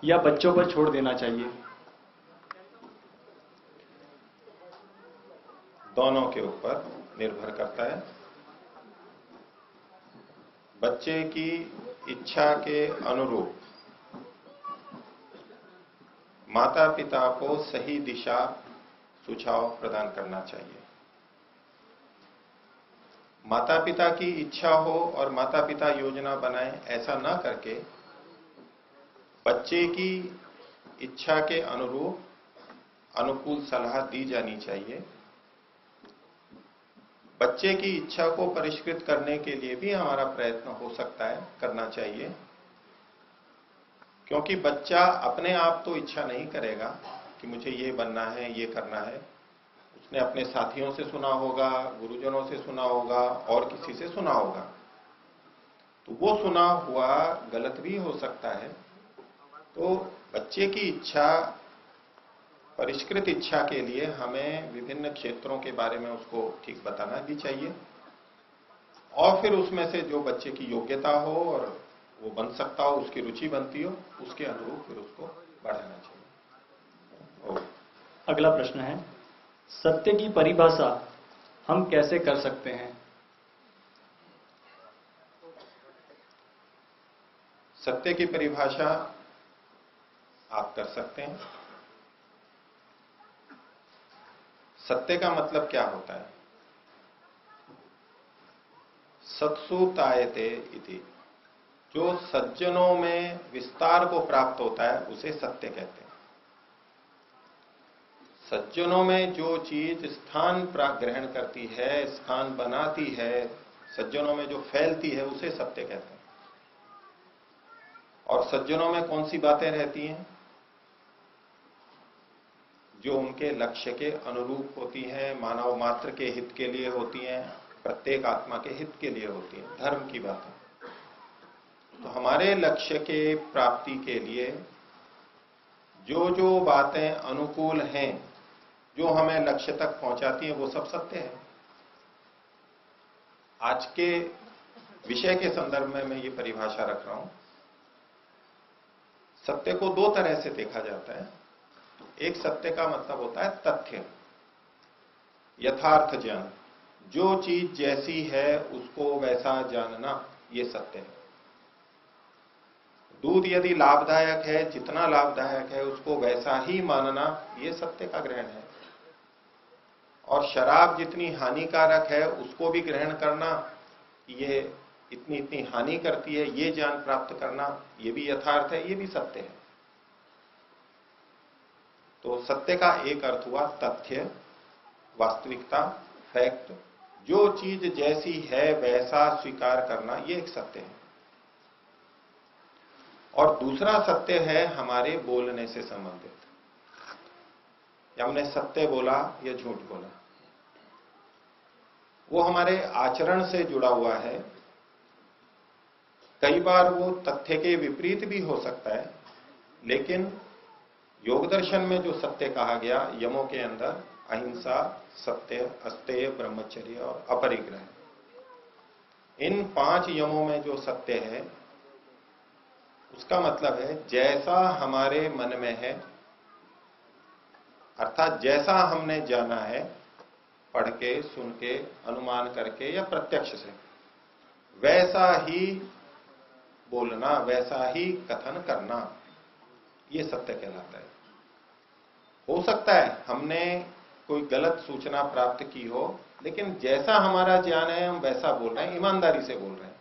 या बच्चों पर छोड़ देना चाहिए? दोनों के ऊपर निर्भर करता है। बच्चे की इच्छा के अनुरूप माता पिता को सही दिशा सुझाव प्रदान करना चाहिए। माता पिता की इच्छा हो और माता पिता योजना बनाएं, ऐसा ना करके बच्चे की इच्छा के अनुरूप अनुकूल सलाह दी जानी चाहिए। बच्चे की इच्छा को परिष्कृत करने के लिए भी हमारा प्रयत्न हो सकता है, करना चाहिए, क्योंकि बच्चा अपने आप तो इच्छा नहीं करेगा कि मुझे ये बनना है, ये करना है। उसने अपने साथियों से सुना होगा, गुरुजनों से सुना होगा और किसी से सुना होगा, तो वो सुना हुआ गलत भी हो सकता है। तो बच्चे की इच्छा, परिष्कृत इच्छा के लिए हमें विभिन्न क्षेत्रों के बारे में उसको ठीक बताना भी चाहिए, और फिर उसमें से जो बच्चे की योग्यता हो और वो बन सकता हो, उसकी रुचि बनती हो, उसके अनुरूप फिर उसको बढ़ाना चाहिए। अगला प्रश्न है, सत्य की परिभाषा हम कैसे कर सकते हैं? सत्य की परिभाषा आप कर सकते हैं। सत्य का मतलब क्या होता है? सत्सु तायते इति, जो सज्जनों में विस्तार को प्राप्त होता है उसे सत्य कहते हैं। सज्जनों में जो चीज स्थान ग्रहण करती है, स्थान बनाती है, सज्जनों में जो फैलती है, उसे सत्य कहते हैं। और सज्जनों में कौन सी बातें रहती हैं? जो उनके लक्ष्य के अनुरूप होती हैं, मानव मात्र के हित के लिए होती हैं, प्रत्येक आत्मा के हित के लिए होती हैं, धर्म की बातें। तो हमारे लक्ष्य के प्राप्ति के लिए जो जो बातें अनुकूल हैं, जो हमें लक्ष्य तक पहुंचाती हैं, वो सब सत्य है। आज के विषय के संदर्भ में मैं ये परिभाषा रख रहा हूं। सत्य को दो तरह से देखा जाता है। एक सत्य का मतलब होता है तथ्य, यथार्थ ज्ञान, जो चीज जैसी है उसको वैसा जानना, ये सत्य है। दूध यदि लाभदायक है, जितना लाभदायक है उसको वैसा ही मानना, ये सत्य का ग्रहण है। और शराब जितनी हानिकारक है उसको भी ग्रहण करना, ये इतनी इतनी हानि करती है, ये ज्ञान प्राप्त करना, ये भी यथार्थ है, ये भी सत्य है। तो सत्य का एक अर्थ हुआ तथ्य, वास्तविकता, फैक्ट, जो चीज जैसी है वैसा स्वीकार करना, ये एक सत्य है। और दूसरा सत्य है हमारे बोलने से संबंधित, या हमने सत्य बोला या झूठ बोला, वो हमारे आचरण से जुड़ा हुआ है। कई बार वो तथ्य के विपरीत भी हो सकता है, लेकिन योग दर्शन में जो सत्य कहा गया यमों के अंदर अहिंसा, सत्य, अस्तेय, ब्रह्मचर्य और अपरिग्रह, इन 5 यमों में जो सत्य है उसका मतलब है जैसा हमारे मन में है, अर्थात जैसा हमने जाना है पढ़ के, सुन के, अनुमान करके या प्रत्यक्ष से, वैसा ही बोलना, वैसा ही कथन करना, ये सत्य कहलाता है। हो सकता है हमने कोई गलत सूचना प्राप्त की हो, लेकिन जैसा हमारा ज्ञान है हम वैसा बोल रहे हैं, ईमानदारी से बोल रहे हैं।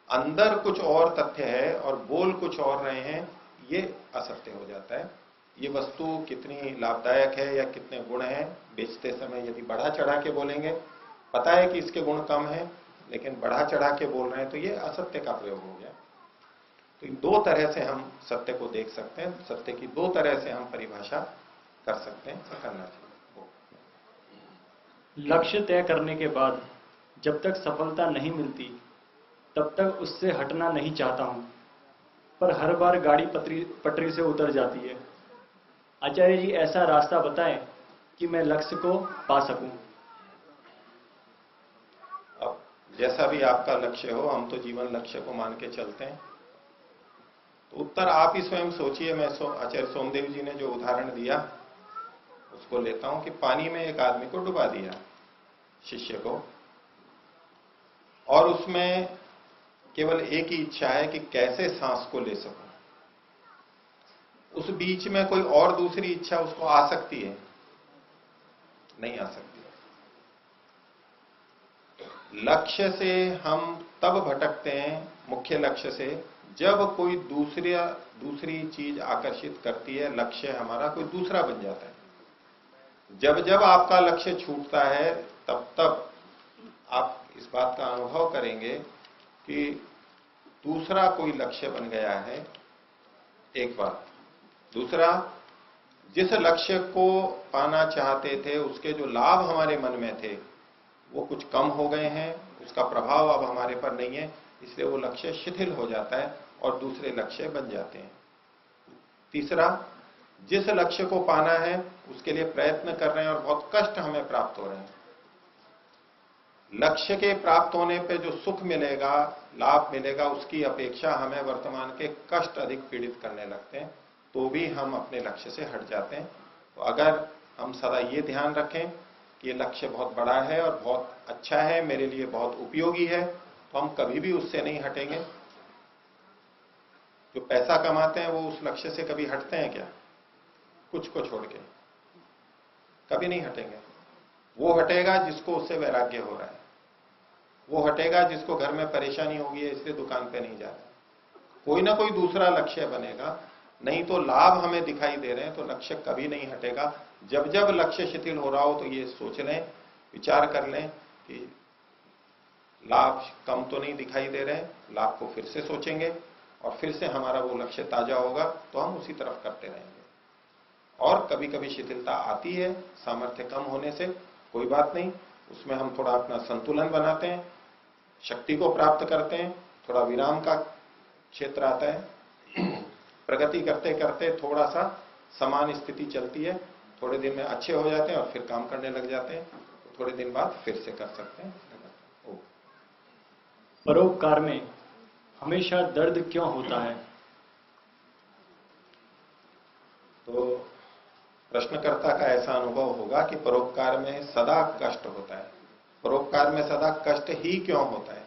अंदर कुछ और तथ्य है और बोल कुछ और रहे हैं, ये असत्य हो जाता है। ये वस्तु कितनी लाभदायक है या कितने गुण हैं, बेचते समय यदि बढ़ा चढ़ा के बोलेंगे, पता है कि इसके गुण कम है लेकिन बढ़ा चढ़ा के बोल रहे हैं, तो ये असत्य का प्रयोग हो गया। तो इन 2 तरह से हम सत्य को देख सकते हैं, सत्य की 2 तरह से हम परिभाषा कर सकते हैं, करना चाहिए। लक्ष्य तय करने के बाद जब तक सफलता नहीं मिलती तब तक उससे हटना नहीं चाहता हूं, पर हर बार गाड़ी पटरी से उतर जाती है। आचार्य जी, ऐसा रास्ता बताएं कि मैं लक्ष्य को पा सकूं। अब जैसा भी आपका लक्ष्य हो, हम तो जीवन लक्ष्य को मान के चलते हैं, तो उत्तर आप ही स्वयं सोचिए। मैं आचार्य सोमदेव जी ने जो उदाहरण दिया उसको लेता हूं कि पानी में एक आदमी को डुबा दिया, शिष्य को, और उसमें केवल एक ही इच्छा है कि कैसे सांस को ले सकूं। उस बीच में कोई और दूसरी इच्छा उसको आ सकती है? नहीं आ सकती। लक्ष्य से हम तब भटकते हैं, मुख्य लक्ष्य से, जब कोई दूसरी चीज आकर्षित करती है, लक्ष्य हमारा कोई दूसरा बन जाता है। जब जब आपका लक्ष्य छूटता है तब तब आप इस बात का अनुभव करेंगे कि दूसरा कोई लक्ष्य बन गया है। एक बात। दूसरा, जिस लक्ष्य को पाना चाहते थे उसके जो लाभ हमारे मन में थे वो कुछ कम हो गए हैं, उसका प्रभाव अब हमारे पर नहीं है, इसलिए वो लक्ष्य शिथिल हो जाता है और दूसरे लक्ष्य बन जाते हैं। तीसरा, जिस लक्ष्य को पाना है उसके लिए प्रयत्न कर रहे हैं और बहुत कष्ट हमें प्राप्त हो रहे हैं। लक्ष्य के प्राप्त होने पे जो सुख मिलेगा, लाभ मिलेगा, उसकी अपेक्षा हमें वर्तमान के कष्ट अधिक पीड़ित करने लगते हैं, तो भी हम अपने लक्ष्य से हट जाते हैं। तो अगर हम सदा ये ध्यान रखें कि ये लक्ष्य बहुत बड़ा है और बहुत अच्छा है, मेरे लिए बहुत उपयोगी है, तो हम कभी भी उससे नहीं हटेंगे। जो पैसा कमाते हैं वो उस लक्ष्य से कभी हटते हैं क्या? कुछ को छोड़ के कभी नहीं हटेंगे। वो हटेगा जिसको उससे वैराग्य हो रहा है, वो हटेगा जिसको घर में परेशानी होगी है इसलिए दुकान पे नहीं जा रहा। कोई ना कोई दूसरा लक्ष्य बनेगा, नहीं तो लाभ हमें दिखाई दे रहे हैं तो लक्ष्य कभी नहीं हटेगा। जब जब लक्ष्य शिथिल हो रहा हो तो ये सोच लें, विचार कर लें कि लाभ कम तो नहीं दिखाई दे रहे हैं, लाभ को फिर से सोचेंगे और फिर से हमारा वो लक्ष्य ताजा होगा तो हम उसी तरफ करते रहेंगे। और कभी कभी शिथिलता आती है सामर्थ्य कम होने से, कोई बात नहीं, उसमें हम थोड़ा अपना संतुलन बनाते हैं, शक्ति को प्राप्त करते हैं, थोड़ा विराम का क्षेत्र आता है। प्रगति करते करते थोड़ा सा समान स्थिति चलती है, थोड़े दिन में अच्छे हो जाते हैं और फिर काम करने लग जाते हैं, तो थोड़े दिन बाद फिर से कर सकते हैं। परोपकार में हमेशा दर्द क्यों होता है? तो प्रश्नकर्ता का ऐसा अनुभव होगा कि परोपकार में सदा कष्ट होता है। परोपकार में सदा कष्ट ही क्यों होता है?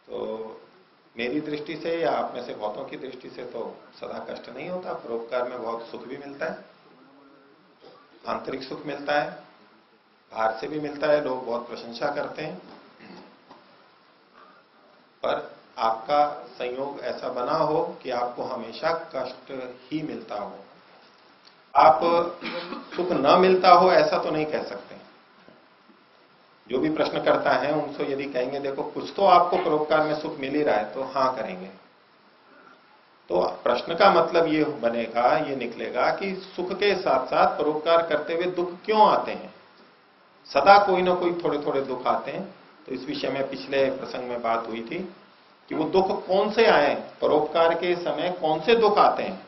तो मेरी दृष्टि से या आप में से बहुतों की दृष्टि से तो सदा कष्ट नहीं होता। परोपकार में बहुत सुख भी मिलता है, आंतरिक सुख मिलता है, बाहर से भी मिलता है, लोग बहुत प्रशंसा करते हैं। पर आपका संयोग ऐसा बना हो कि आपको हमेशा कष्ट ही मिलता हो, आप सुख न मिलता हो ऐसा तो नहीं कह सकते। जो भी प्रश्न करता है उनसे यदि कहेंगे देखो कुछ तो आपको परोपकार में सुख मिल ही रहा है, तो हाँ करेंगे। तो प्रश्न का मतलब ये बनेगा, ये निकलेगा कि सुख के साथ साथ परोपकार करते हुए दुख क्यों आते हैं? सदा कोई ना कोई थोड़े थोड़े दुख आते हैं। तो इस विषय में पिछले प्रसंग में बात हुई थी कि वो दुख कौन से आए, परोपकार के समय कौन से दुख आते हैं,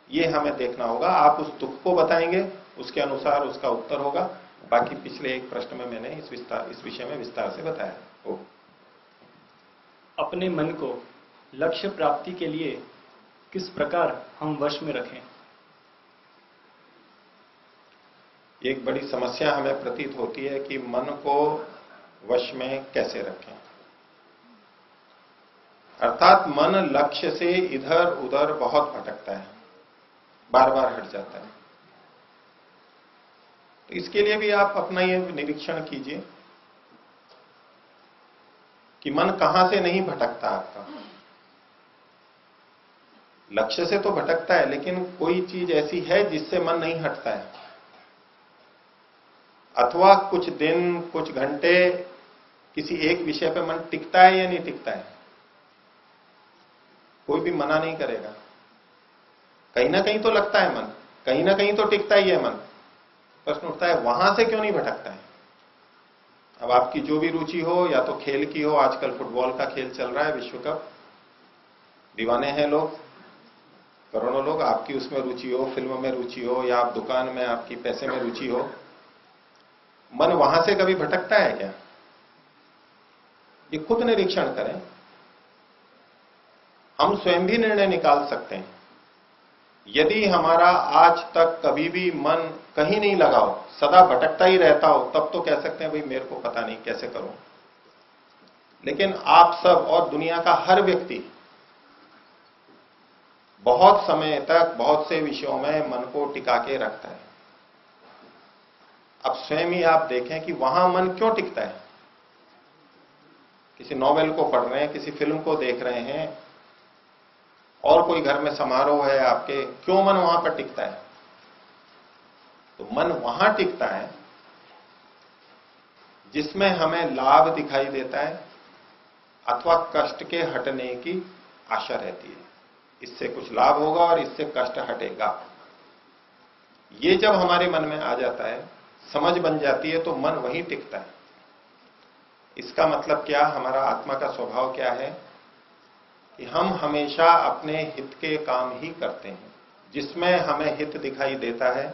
ये हमें देखना होगा। आप उस दुख को बताएंगे, उसके अनुसार उसका उत्तर होगा। बाकी पिछले एक प्रश्न में मैंने इस विषय में विस्तार से बताया हो। अपने मन को लक्ष्य प्राप्ति के लिए किस प्रकार हम वश में रखें? एक बड़ी समस्या हमें प्रतीत होती है कि मन को वश में कैसे रखें। अर्थात मन लक्ष्य से इधर उधर बहुत भटकता है, बार बार हट जाता है। तो इसके लिए भी आप अपना ये निरीक्षण कीजिए कि मन कहां से नहीं भटकता आपका। लक्ष्य से तो भटकता है, लेकिन कोई चीज ऐसी है जिससे मन नहीं हटता है। अथवा कुछ दिन, कुछ घंटे किसी एक विषय पे मन टिकता है या नहीं टिकता है, कोई भी मना नहीं करेगा। कहीं ना कहीं तो लगता है मन, कहीं ना कहीं तो टिकता ही है मन। प्रश्न उठता है वहां से क्यों नहीं भटकता है? अब आपकी जो भी रुचि हो, या तो खेल की हो, आजकल फुटबॉल का खेल चल रहा है, विश्व कप, दीवाने हैं लोग, करोड़ों लोग। आपकी उसमें रुचि हो, फिल्म में रुचि हो, या आप दुकान में आपकी पैसे में रुचि हो, मन वहां से कभी भटकता है क्या? ये खुद निरीक्षण करें। हम स्वयं भी निर्णय निकाल सकते हैं। यदि हमारा आज तक कभी भी मन कहीं नहीं लगा हो, सदा भटकता ही रहता हो, तब तो कह सकते हैं भाई मेरे को पता नहीं कैसे करूं। लेकिन आप सब और दुनिया का हर व्यक्ति बहुत समय तक बहुत से विषयों में मन को टिका के रखता है। अब स्वयं ही आप देखें कि वहां मन क्यों टिकता है। किसी नॉवेल को पढ़ रहे हैं, किसी फिल्म को देख रहे हैं, और कोई घर में समारोह है आपके, क्यों मन वहां पर टिकता है? तो मन वहां टिकता है जिसमें हमें लाभ दिखाई देता है अथवा कष्ट के हटने की आशा रहती है। इससे कुछ लाभ होगा और इससे कष्ट हटेगा। ये जब हमारे मन में आ जाता है, समझ बन जाती है, तो मन वहीं टिकता है। इसका मतलब क्या, हमारा आत्मा का स्वभाव क्या है कि हम हमेशा अपने हित के काम ही करते हैं। जिसमें हमें हित दिखाई देता है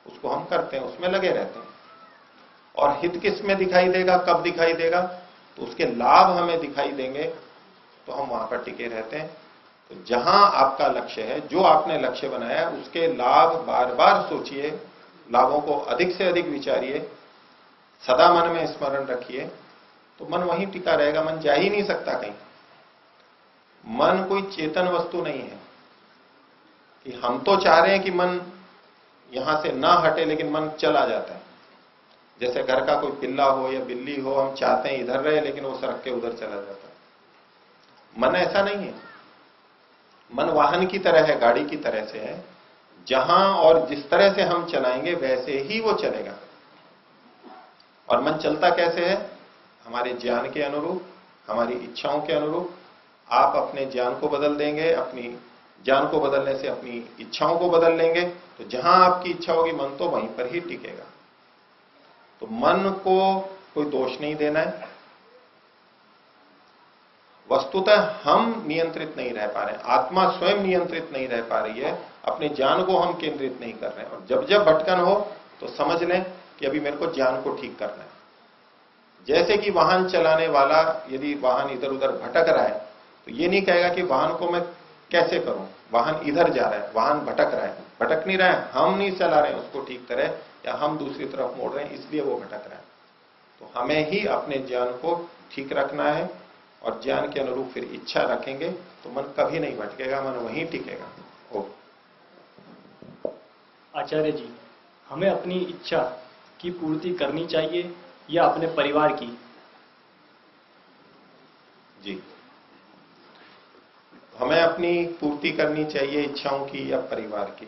उसको हम करते हैं, उसमें लगे रहते हैं। और हित किस में दिखाई देगा, कब दिखाई देगा? तो उसके लाभ हमें दिखाई देंगे तो हम वहां पर टिके रहते हैं। तो जहां आपका लक्ष्य है, जो आपने लक्ष्य बनाया है, उसके लाभ बार बार सोचिए, लाभों को अधिक से अधिक विचारिए, सदा मन में स्मरण रखिए, तो मन वहीं टिका रहेगा। मन जा ही नहीं सकता कहीं। मन कोई चेतन वस्तु नहीं है कि हम तो चाह रहे हैं कि मन यहां से ना हटे, लेकिन मन चला जाता है। जैसे घर का कोई पिल्ला हो या बिल्ली हो, हम चाहते हैं इधर रहे, लेकिन वो सरक के उधर चला जाता है। मन ऐसा नहीं है। मन वाहन की तरह है, गाड़ी की तरह से है। जहां और जिस तरह से हम चलाएंगे वैसे ही वो चलेगा। और मन चलता कैसे है? हमारे ज्ञान के अनुरूप, हमारी इच्छाओं के अनुरूप। आप अपने ज्ञान को बदल देंगे, अपनी ज्ञान को बदलने से अपनी इच्छाओं को बदल लेंगे, तो जहां आपकी इच्छा होगी मन तो वहीं पर ही टिकेगा। तो मन को कोई दोष नहीं देना है। वस्तुतः हम नियंत्रित नहीं रह पा रहे हैं, आत्मा स्वयं नियंत्रित नहीं रह पा रही है, अपने ज्ञान को हम केंद्रित नहीं कर रहे हैं। और जब जब भटकन हो तो समझ लें कि अभी मेरे को ज्ञान को ठीक करना है। जैसे कि वाहन चलाने वाला यदि वाहन इधर उधर भटक रहा है तो ये नहीं कहेगा कि वाहन को मैं कैसे करूं, वाहन इधर जा रहा है, वाहन भटक रहा है। भटक नहीं रहा है, हम नहीं चला रहे हैं उसको ठीक तरह, या हम दूसरी तरफ मोड़ रहे हैं इसलिए वो भटक रहा है। तो हमें ही अपने ज्ञान को ठीक रखना है, और ज्ञान के अनुरूप फिर इच्छा रखेंगे तो मन कभी नहीं भटकेगा, मन वहीं टिकेगा। ओ आचार्य जी, हमें अपनी इच्छा की पूर्ति करनी चाहिए या अपने परिवार की? जी, हमें अपनी पूर्ति करनी चाहिए इच्छाओं की या परिवार की।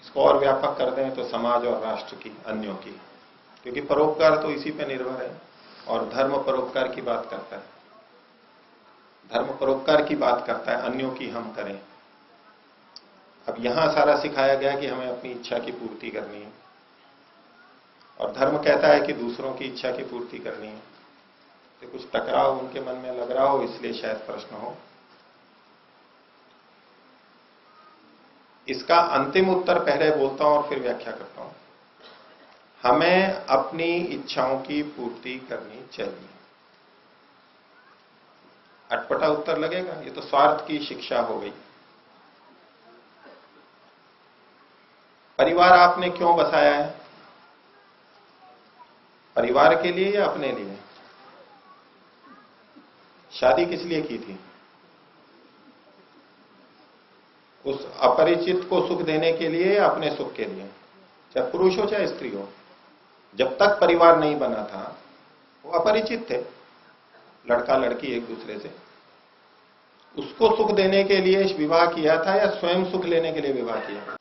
इसको और व्यापक कर दें तो समाज और राष्ट्र की, अन्यों की, क्योंकि परोपकार तो इसी पे निर्भर है। और धर्म परोपकार की बात करता है, धर्म परोपकार की बात करता है, अन्यों की हम करें। अब यहां सारा सिखाया गया कि हमें अपनी इच्छा की पूर्ति करनी है, और धर्म कहता है कि दूसरों की इच्छा की पूर्ति करनी है। तो कुछ टकराव उनके मन में लग रहा हो, इसलिए शायद प्रश्न हो। इसका अंतिम उत्तर पहले बोलता हूं और फिर व्याख्या करता हूं। हमें अपनी इच्छाओं की पूर्ति करनी चाहिए। अटपटा उत्तर लगेगा, ये तो स्वार्थ की शिक्षा हो गई। परिवार आपने क्यों बसाया है? परिवार के लिए या अपने लिए? शादी किस लिए की थी? उस अपरिचित को सुख देने के लिए या अपने सुख के लिए? चाहे पुरुष हो चाहे स्त्री हो, जब तक परिवार नहीं बना था वो अपरिचित थे, लड़का लड़की एक दूसरे से। उसको सुख देने के लिए विवाह किया था या स्वयं सुख लेने के लिए विवाह किया?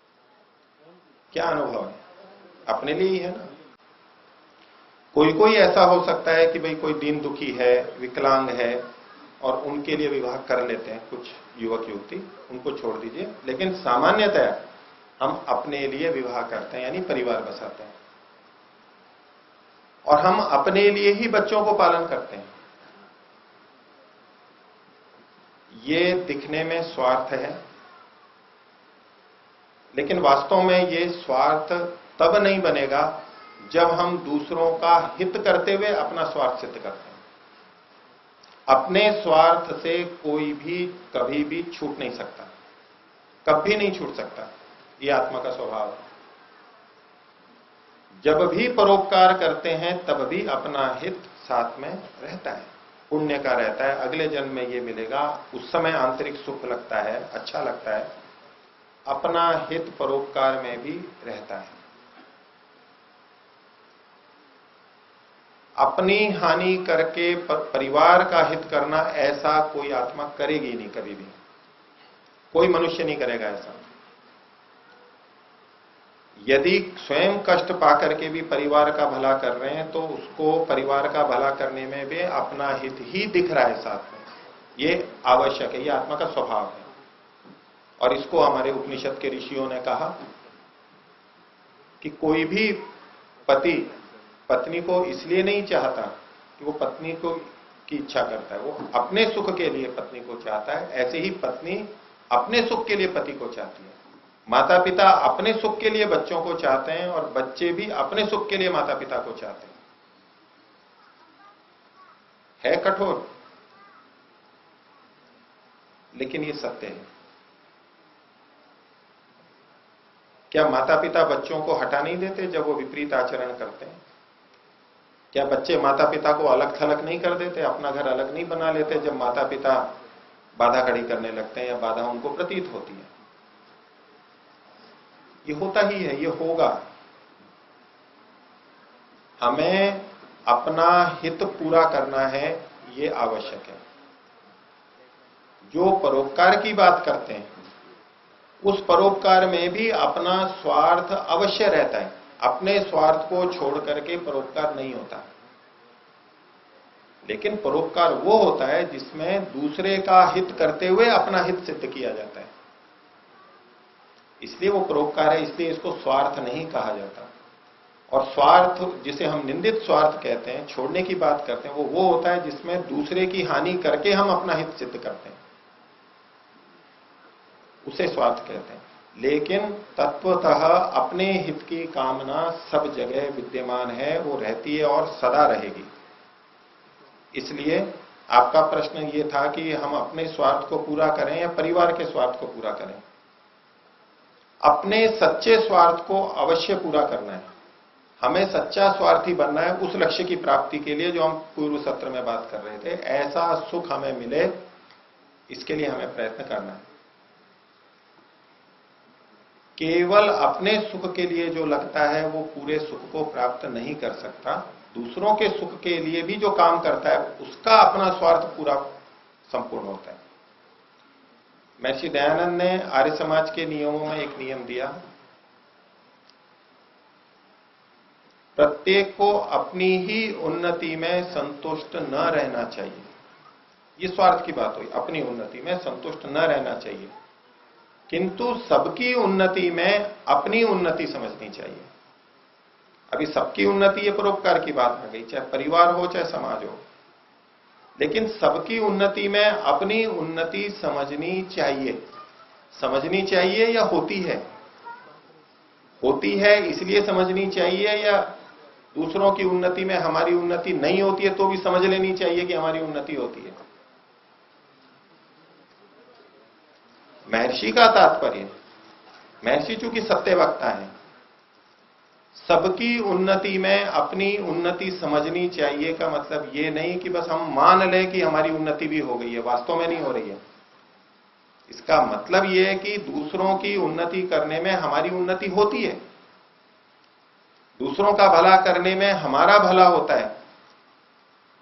क्या अनुभव है? अपने लिए ही है ना। कोई कोई ऐसा हो सकता है कि भाई कोई दीन दुखी है, विकलांग है, और उनके लिए विवाह कर लेते हैं कुछ युवक युवती, उनको छोड़ दीजिए। लेकिन सामान्यतः हम अपने लिए विवाह करते हैं, यानी परिवार बसाते हैं, और हम अपने लिए ही बच्चों को पालन करते हैं। ये दिखने में स्वार्थ है, लेकिन वास्तव में ये स्वार्थ तब नहीं बनेगा जब हम दूसरों का हित करते हुए अपना स्वार्थ सिद्ध करते हैं। अपने स्वार्थ से कोई भी कभी भी छूट नहीं सकता, कभी नहीं छूट सकता। ये आत्मा का स्वभाव है। जब भी परोपकार करते हैं तब भी अपना हित साथ में रहता है, पुण्य का रहता है, अगले जन्म में ये मिलेगा। उस समय आंतरिक सुख लगता है, अच्छा लगता है, अपना हित परोपकार में भी रहता है। अपनी हानि करके परिवार का हित करना ऐसा कोई आत्मा करेगी नहीं, कभी भी कोई मनुष्य नहीं करेगा ऐसा। यदि स्वयं कष्ट पाकर के भी परिवार का भला कर रहे हैं तो उसको परिवार का भला करने में भी अपना हित ही दिख रहा है साथ में। ये आवश्यक है, ये आत्मा का स्वभाव है। और इसको हमारे उपनिषद के ऋषियों ने कहा कि कोई भी पति पत्नी को इसलिए नहीं चाहता कि वो पत्नी को की इच्छा करता है, वो अपने सुख के लिए पत्नी को चाहता है। ऐसे ही पत्नी अपने सुख के लिए पति को चाहती है। माता पिता अपने सुख के लिए बच्चों को चाहते हैं, और बच्चे भी अपने सुख के लिए माता पिता को चाहते हैं। है कठोर, लेकिन ये सत्य है। क्या माता पिता बच्चों को हटा नहीं देते जब वो विपरीत आचरण करते हैं? क्या बच्चे माता पिता को अलग थलग नहीं कर देते, अपना घर अलग नहीं बना लेते जब माता पिता बाधा खड़ी करने लगते हैं या बाधा उनको प्रतीत होती है? ये होता ही है, ये होगा। हमें अपना हित पूरा करना है, ये आवश्यक है। जो परोपकार की बात करते हैं उस परोपकार में भी अपना स्वार्थ अवश्य रहता है। अपने स्वार्थ को छोड़ करके परोपकार नहीं होता। लेकिन परोपकार वो होता है जिसमें दूसरे का हित करते हुए अपना हित सिद्ध किया जाता है, इसलिए वो परोपकार है। इसलिए इसको स्वार्थ नहीं कहा जाता। और स्वार्थ, जिसे हम निंदित स्वार्थ कहते हैं, छोड़ने की बात करते हैं, वो होता है जिसमें दूसरे की हानि करके हम अपना हित सिद्ध करते हैं, उसे स्वार्थ कहते हैं। लेकिन तत्वतः अपने हित की कामना सब जगह विद्यमान है, वो रहती है और सदा रहेगी। इसलिए आपका प्रश्न ये था कि हम अपने स्वार्थ को पूरा करें या परिवार के स्वार्थ को पूरा करें। अपने सच्चे स्वार्थ को अवश्य पूरा करना है। हमें सच्चा स्वार्थी बनना है उस लक्ष्य की प्राप्ति के लिए जो हम पूर्व सत्र में बात कर रहे थे। ऐसा सुख हमें मिले, इसके लिए हमें प्रयत्न करना है। केवल अपने सुख के लिए जो लगता है वो पूरे सुख को प्राप्त नहीं कर सकता। दूसरों के सुख के लिए भी जो काम करता है उसका अपना स्वार्थ पूरा संपूर्ण होता है। महर्षि दयानंद ने आर्य समाज के नियमों में एक नियम दिया, प्रत्येक को अपनी ही उन्नति में संतुष्ट न रहना चाहिए। ये स्वार्थ की बात हुई, अपनी उन्नति में संतुष्ट न रहना चाहिए। किंतु सबकी उन्नति में अपनी उन्नति समझनी चाहिए। अभी सबकी उन्नति ये परोपकार की बात आ गई, चाहे परिवार हो चाहे समाज हो, लेकिन सबकी उन्नति में अपनी उन्नति समझनी चाहिए। समझनी चाहिए या होती है? होती है इसलिए समझनी चाहिए, या दूसरों की उन्नति में हमारी उन्नति नहीं होती है तो भी समझ लेनी चाहिए कि हमारी उन्नति होती है? महर्षि का तात्पर्य, महर्षि चूंकि सत्य वक्ता है, सबकी उन्नति में अपनी उन्नति समझनी चाहिए का मतलब ये नहीं कि बस हम मान लें कि हमारी उन्नति भी हो गई है, वास्तव में नहीं हो रही है। इसका मतलब यह है कि दूसरों की उन्नति करने में हमारी उन्नति होती है, दूसरों का भला करने में हमारा भला होता है,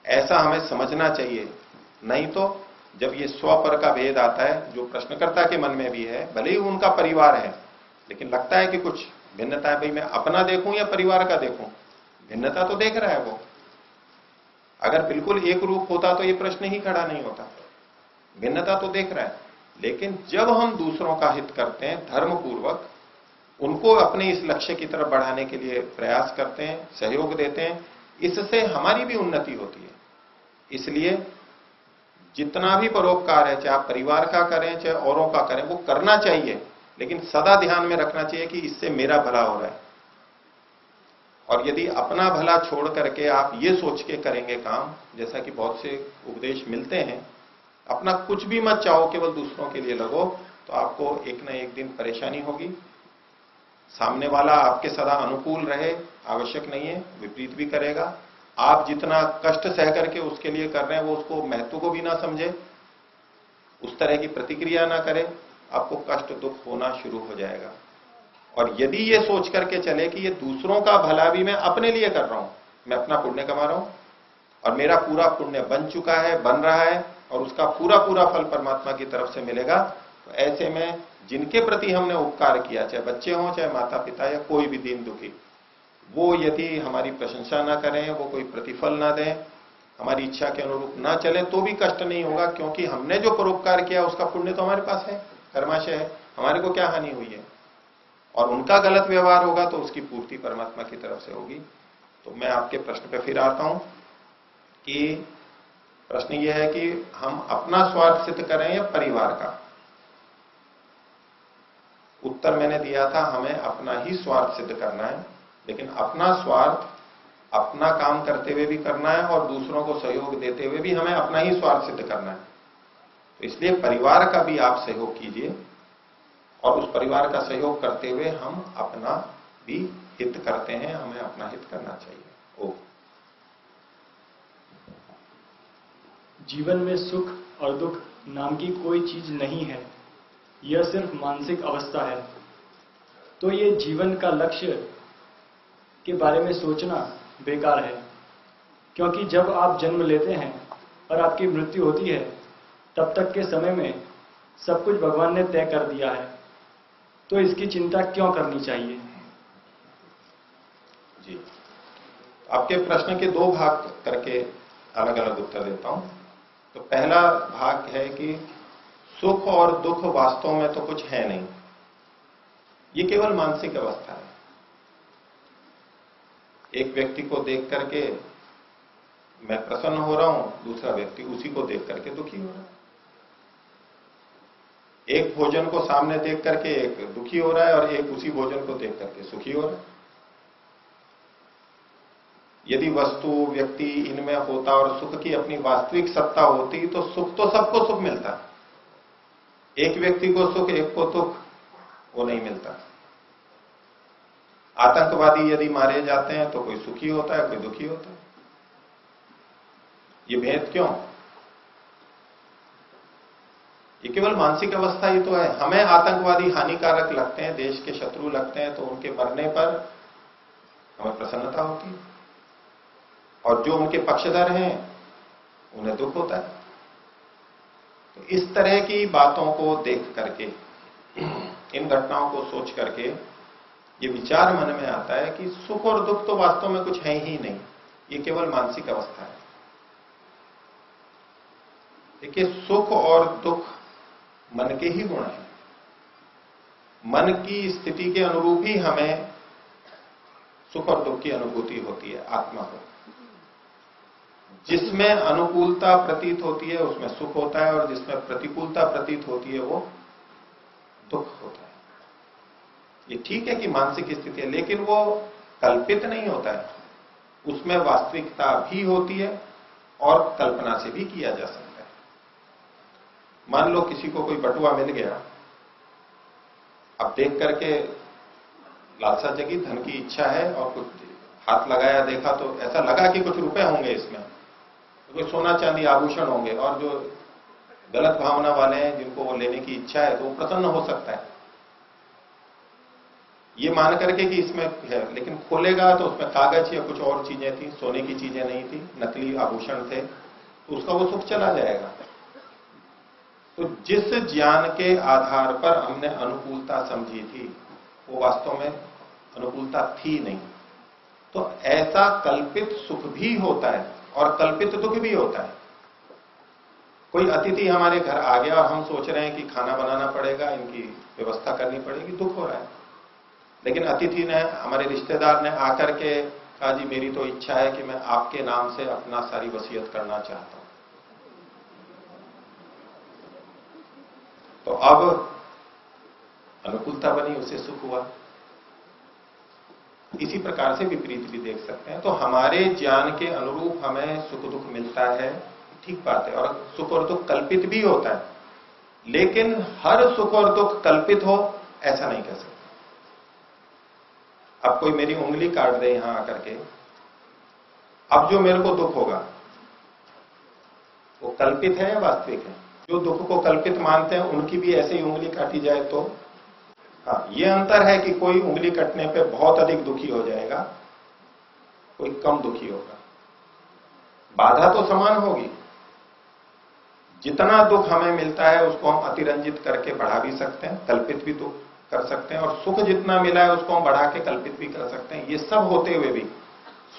ऐसा हमें समझना चाहिए। नहीं तो जब ये स्व-पर का भेद आता है, जो प्रश्नकर्ता के मन में भी है, भले ही उनका परिवार है, लेकिन लगता है कि कुछ भिन्नता है, भाई मैं अपना देखूं या परिवार का देखूं, भिन्नता तो देख रहा है वो। अगर बिल्कुल एक रूप होता तो ये प्रश्न ही खड़ा नहीं होता, भिन्नता तो देख रहा है। लेकिन जब हम दूसरों का हित करते हैं धर्मपूर्वक, उनको अपने इस लक्ष्य की तरफ बढ़ाने के लिए प्रयास करते हैं, सहयोग देते हैं, इससे हमारी भी उन्नति होती है। इसलिए जितना भी परोपकार है, चाहे आप परिवार का करें चाहे औरों का करें, वो करना चाहिए, लेकिन सदा ध्यान में रखना चाहिए कि इससे मेरा भला हो रहा है। और यदि अपना भला छोड़ करके आप ये सोच के करेंगे काम, जैसा कि बहुत से उपदेश मिलते हैं, अपना कुछ भी मत चाहो, केवल दूसरों के लिए लगो, तो आपको एक ना एक दिन परेशानी होगी। सामने वाला आपके सदा अनुकूल रहे आवश्यक नहीं है, विपरीत भी करेगा। आप जितना कष्ट सह करके उसके लिए कर रहे हैं, वो उसको महत्व को भी ना समझे, उस तरह की प्रतिक्रिया ना करे, आपको कष्ट दुख होना शुरू हो जाएगा। और यदि ये सोच करके चले कि ये दूसरों का भला भी मैं अपने लिए कर रहा हूं, मैं अपना पुण्य कमा रहा हूं और मेरा पूरा पुण्य बन चुका है, बन रहा है, और उसका पूरा पूरा फल परमात्मा की तरफ से मिलेगा, तो ऐसे में जिनके प्रति हमने उपकार किया, चाहे बच्चे हों चाहे माता पिता या कोई भी दीन दुखी, वो यदि हमारी प्रशंसा ना करें, वो कोई प्रतिफल ना दें, हमारी इच्छा के अनुरूप ना चले, तो भी कष्ट नहीं होगा, क्योंकि हमने जो परोपकार किया उसका पुण्य तो हमारे पास है, कर्माशय है, हमारे को क्या हानि हुई है। और उनका गलत व्यवहार होगा तो उसकी पूर्ति परमात्मा की तरफ से होगी। तो मैं आपके प्रश्न पे फिर आता हूं कि प्रश्न यह है कि हम अपना स्वार्थ सिद्ध करें या परिवार का। उत्तर मैंने दिया था, हमें अपना ही स्वार्थ सिद्ध करना है, लेकिन अपना स्वार्थ अपना काम करते हुए भी करना है और दूसरों को सहयोग देते हुए भी हमें अपना ही स्वार्थ सिद्ध करना है। तो इसलिए परिवार का भी आप सहयोग कीजिए, और उस परिवार का सहयोग करते हुए हम अपना भी हित करते हैं, हमें अपना हित करना चाहिए। ओ जीवन में सुख और दुख नाम की कोई चीज नहीं है, यह सिर्फ मानसिक अवस्था है। तो ये जीवन का लक्ष्य के बारे में सोचना बेकार है, क्योंकि जब आप जन्म लेते हैं और आपकी मृत्यु होती है, तब तक के समय में सब कुछ भगवान ने तय कर दिया है, तो इसकी चिंता क्यों करनी चाहिए? जी, आपके प्रश्न के दो भाग करके अलग अलग उत्तर देता हूं। तो पहला भाग है कि सुख और दुख वास्तव में तो कुछ है नहीं, ये केवल मानसिक अवस्था है। एक व्यक्ति को देख करके मैं प्रसन्न हो रहा हूं, दूसरा व्यक्ति उसी को देख करके दुखी हो रहा है। एक भोजन को सामने देख करके एक दुखी हो रहा है और एक उसी भोजन को देख करके सुखी हो रहा है। यदि वस्तु व्यक्ति इनमें होता और सुख की अपनी वास्तविक सत्ता होती, तो सुख तो सबको सुख मिलता। एक व्यक्ति को सुख एक को दुख वो नहीं मिलता। आतंकवादी यदि मारे जाते हैं तो कोई सुखी होता है, कोई दुखी होता है। ये भेद क्यों? ये केवल मानसिक अवस्था ही तो है। हमें आतंकवादी हानिकारक लगते हैं, देश के शत्रु लगते हैं, तो उनके मरने पर हमें प्रसन्नता होती है, और जो उनके पक्षधर हैं उन्हें दुख होता है। तो इस तरह की बातों को देख करके, इन घटनाओं को सोच करके ये विचार मन में आता है कि सुख और दुख तो वास्तव में कुछ है ही नहीं, ये केवल मानसिक अवस्था है। देखिए, सुख और दुख मन के ही गुण हैं। मन की स्थिति के अनुरूप ही हमें सुख और दुख की अनुभूति होती है आत्मा को। जिसमें अनुकूलता प्रतीत होती है उसमें सुख होता है, और जिसमें प्रतिकूलता प्रतीत होती है वो दुख होता है। ये ठीक है कि मानसिक स्थिति है, लेकिन वो कल्पित नहीं होता है, उसमें वास्तविकता भी होती है और कल्पना से भी किया जा सकता है। मान लो किसी को कोई बटुआ मिल गया, अब देख करके लालसा जगी, धन की इच्छा है, और कुछ हाथ लगाया, देखा तो ऐसा लगा कि कुछ रुपए होंगे इसमें, तो कोई सोना चांदी आभूषण होंगे, और जो गलत भावना वाले हैं जिनको वो लेने की इच्छा है तो वो प्रसन्न हो सकता है ये मान करके कि इसमें है, लेकिन खोलेगा तो उसमें कागज या कुछ और चीजें थी, सोने की चीजें नहीं थी, नकली आभूषण थे, तो उसका वो सुख चला जाएगा। तो जिस ज्ञान के आधार पर हमने अनुकूलता समझी थी वो वास्तव में अनुकूलता थी नहीं। तो ऐसा कल्पित सुख भी होता है और कल्पित दुख भी होता है। कोई अतिथि हमारे घर आ गया और हम सोच रहे हैं कि खाना बनाना पड़ेगा, इनकी व्यवस्था करनी पड़ेगी, दुख हो रहा है। लेकिन अतिथि ने, हमारे रिश्तेदार ने आकर के कहा, जी मेरी तो इच्छा है कि मैं आपके नाम से अपना सारी वसीयत करना चाहता हूं। तो अब अनुकूलता बनी, उसे सुख हुआ। इसी प्रकार से विपरीत भी देख सकते हैं। तो हमारे ज्ञान के अनुरूप हमें सुख दुख मिलता है, ठीक बात है, और सुख और दुख कल्पित भी होता है, लेकिन हर सुख और दुख कल्पित हो ऐसा नहीं कह सकते। अब कोई मेरी उंगली काट दे यहां आकर के, अब जो मेरे को दुख होगा वो कल्पित है या वास्तविक है? जो दुख को कल्पित मानते हैं उनकी भी ऐसे ही उंगली काटी जाए तो हाँ, ये अंतर है कि कोई उंगली कटने पे बहुत अधिक दुखी हो जाएगा, कोई कम दुखी होगा। बाधा तो समान होगी। जितना दुख हमें मिलता है उसको हम अतिरंजित करके बढ़ा भी सकते हैं, कल्पित भी दुख कर सकते हैं, और सुख जितना मिला है उसको हम बढ़ा के कल्पित भी कर सकते हैं। ये सब होते हुए भी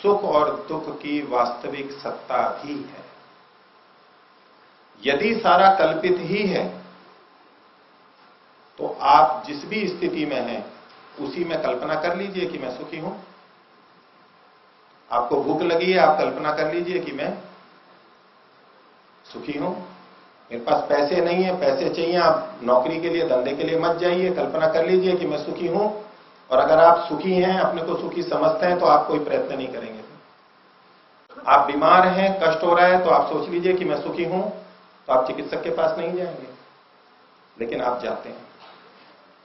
सुख और दुख की वास्तविक सत्ता भी है। यदि सारा कल्पित ही है तो आप जिस भी स्थिति में हैं उसी में कल्पना कर लीजिए कि मैं सुखी हूं। आपको भूख लगी है, आप कल्पना कर लीजिए कि मैं सुखी हूं। मेरे पास पैसे नहीं है, पैसे चाहिए, आप नौकरी के लिए, धंधे के लिए मत जाइए, कल्पना कर लीजिए कि मैं सुखी हूं। और अगर आप सुखी हैं, अपने को सुखी समझते हैं, तो आप कोई प्रयत्न नहीं करेंगे। आप बीमार हैं, कष्ट हो रहा है, तो आप सोच लीजिए कि मैं सुखी हूं, तो आप चिकित्सक के पास नहीं जाएंगे, लेकिन आप जाते हैं,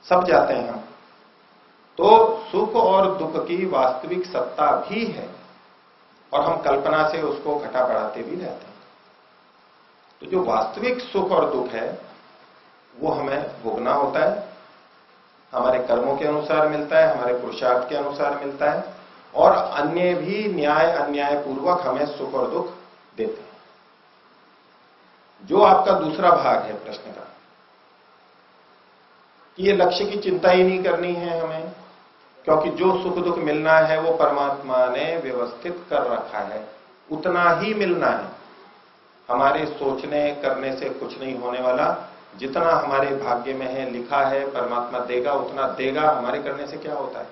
सब जाते हैं हम। तो सुख और दुख की वास्तविक सत्ता भी है और हम कल्पना से उसको घटा बढ़ाते भी रहते हैं। तो जो वास्तविक सुख और दुख है वो हमें भोगना होता है, हमारे कर्मों के अनुसार मिलता है, हमारे पुरुषार्थ के अनुसार मिलता है, और अन्य भी न्याय अन्याय पूर्वक हमें सुख और दुख देते हैं। जो आपका दूसरा भाग है प्रश्न का, ये लक्ष्य की चिंता ही नहीं करनी है हमें, क्योंकि जो सुख दुख मिलना है वो परमात्मा ने व्यवस्थित कर रखा है, उतना ही मिलना है। हमारे सोचने करने से कुछ नहीं होने वाला, जितना हमारे भाग्य में है, लिखा है, परमात्मा देगा उतना देगा। हमारे करने से क्या होता है?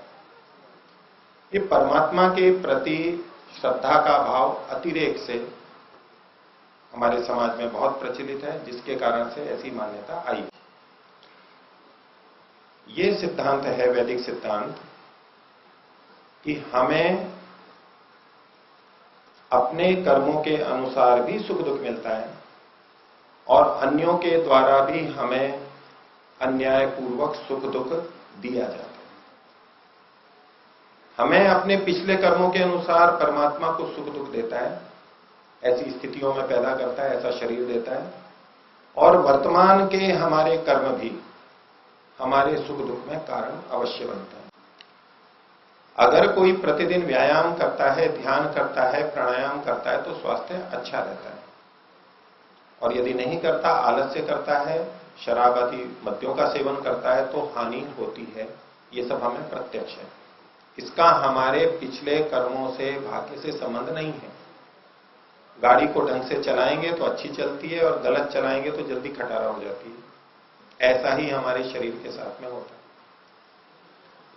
ये परमात्मा के प्रति श्रद्धा का भाव अतिरेक से हमारे समाज में बहुत प्रचलित है, जिसके कारण से ऐसी मान्यता आई। ये सिद्धांत है वैदिक सिद्धांत कि हमें अपने कर्मों के अनुसार भी सुख दुख मिलता है और अन्यों के द्वारा भी हमें अन्याय पूर्वक सुख दुख दिया जाता है। हमें अपने पिछले कर्मों के अनुसार परमात्मा को सुख दुख देता है, ऐसी स्थितियों में पैदा करता है, ऐसा शरीर देता है, और वर्तमान के हमारे कर्म भी हमारे सुख दुख में कारण अवश्य बनते हैं। अगर कोई प्रतिदिन व्यायाम करता है, ध्यान करता है, प्राणायाम करता है, तो स्वास्थ्य अच्छा रहता है, और यदि नहीं करता, आलस्य करता है, शराब आदि मद्यों का सेवन करता है, तो हानि होती है। ये सब हमें प्रत्यक्ष है। इसका हमारे पिछले कर्मों से, भाग्य से संबंध नहीं है। गाड़ी को ढंग से चलाएंगे तो अच्छी चलती है, और गलत चलाएंगे तो जल्दी खटारा हो जाती है। ऐसा ही हमारे शरीर के साथ में होता है।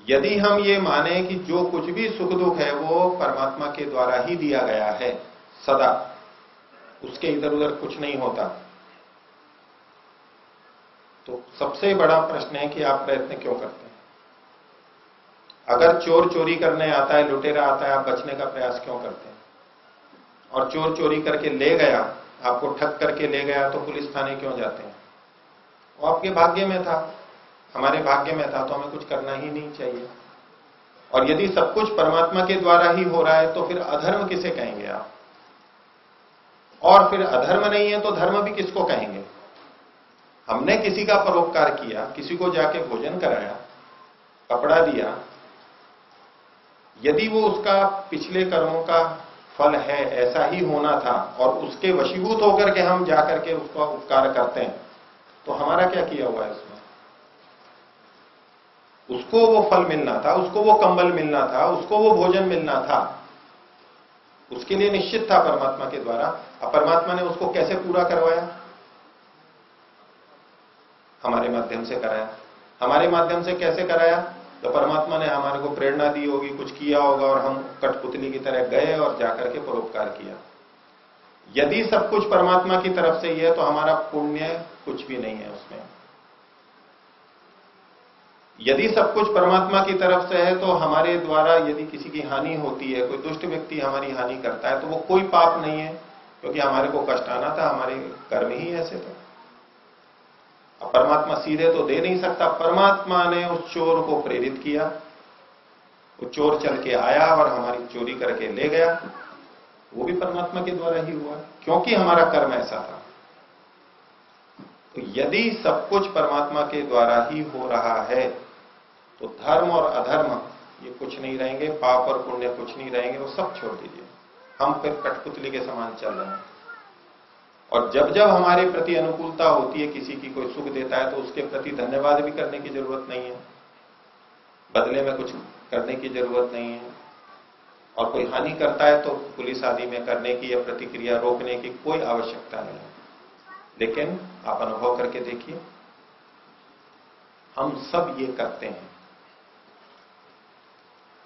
यदि हम ये माने कि जो कुछ भी सुख दुख है वो परमात्मा के द्वारा ही दिया गया है सदा, उसके इधर उधर कुछ नहीं होता, तो सबसे बड़ा प्रश्न है कि आप प्रयत्न क्यों करते हैं? अगर चोर चोरी करने आता है, लुटेरा आता है, आप बचने का प्रयास क्यों करते हैं? और चोर चोरी करके ले गया, आपको ठग करके ले गया, तो पुलिस थाने क्यों जाते हैं? वो आपके भाग्य में था, हमारे भाग्य में था, तो हमें कुछ करना ही नहीं चाहिए। और यदि सब कुछ परमात्मा के द्वारा ही हो रहा है तो फिर अधर्म किसे कहेंगे आप? और फिर अधर्म नहीं है तो धर्म भी किसको कहेंगे? हमने किसी का परोपकार किया, किसी को जाके भोजन कराया, कपड़ा दिया, यदि वो उसका पिछले कर्मों का फल है, ऐसा ही होना था, और उसके वशीभूत होकर के हम जाकर के उसका उपकार करते हैं, तो हमारा क्या किया हुआ है इसमें? उसको वो फल मिलना था, उसको वो कंबल मिलना था, उसको वो भोजन मिलना था, उसके लिए निश्चित था परमात्मा के द्वारा। अब परमात्मा ने उसको कैसे पूरा करवाया? हमारे माध्यम से कराया। हमारे माध्यम से कैसे कराया? तो परमात्मा ने हमारे को प्रेरणा दी होगी, कुछ किया होगा, और हम कठपुतली की तरह गए और जाकर के परोपकार किया। यदि सब कुछ परमात्मा की तरफ से ही है तो हमारा पुण्य कुछ भी नहीं है उसमें। यदि सब कुछ परमात्मा की तरफ से है तो हमारे द्वारा यदि किसी की हानि होती है, कोई दुष्ट व्यक्ति हमारी हानि करता है, तो वो कोई पाप नहीं है, क्योंकि हमारे को कष्ट आना था, हमारे कर्म ही ऐसे थे। अब परमात्मा सीधे तो दे नहीं सकता। परमात्मा ने उस चोर को प्रेरित किया, वो चोर चल के आया और हमारी चोरी करके ले गया, वो भी परमात्मा के द्वारा ही हुआ, क्योंकि हमारा कर्म ऐसा था। तो यदि सब कुछ परमात्मा के द्वारा ही हो रहा है तो धर्म और अधर्म ये कुछ नहीं रहेंगे, पाप और पुण्य कुछ नहीं रहेंगे, वो सब छोड़ दीजिए। हम फिर कठपुतली के समान चल रहे हैं। और जब जब हमारे प्रति अनुकूलता होती है, किसी की कोई सुख देता है, तो उसके प्रति धन्यवाद भी करने की जरूरत नहीं है, बदले में कुछ करने की जरूरत नहीं है। और कोई हानि करता है तो पुलिस आदि में करने की या प्रतिक्रिया रोकने की कोई आवश्यकता नहीं है। लेकिन आप अनुभव करके देखिए, हम सब ये करते हैं।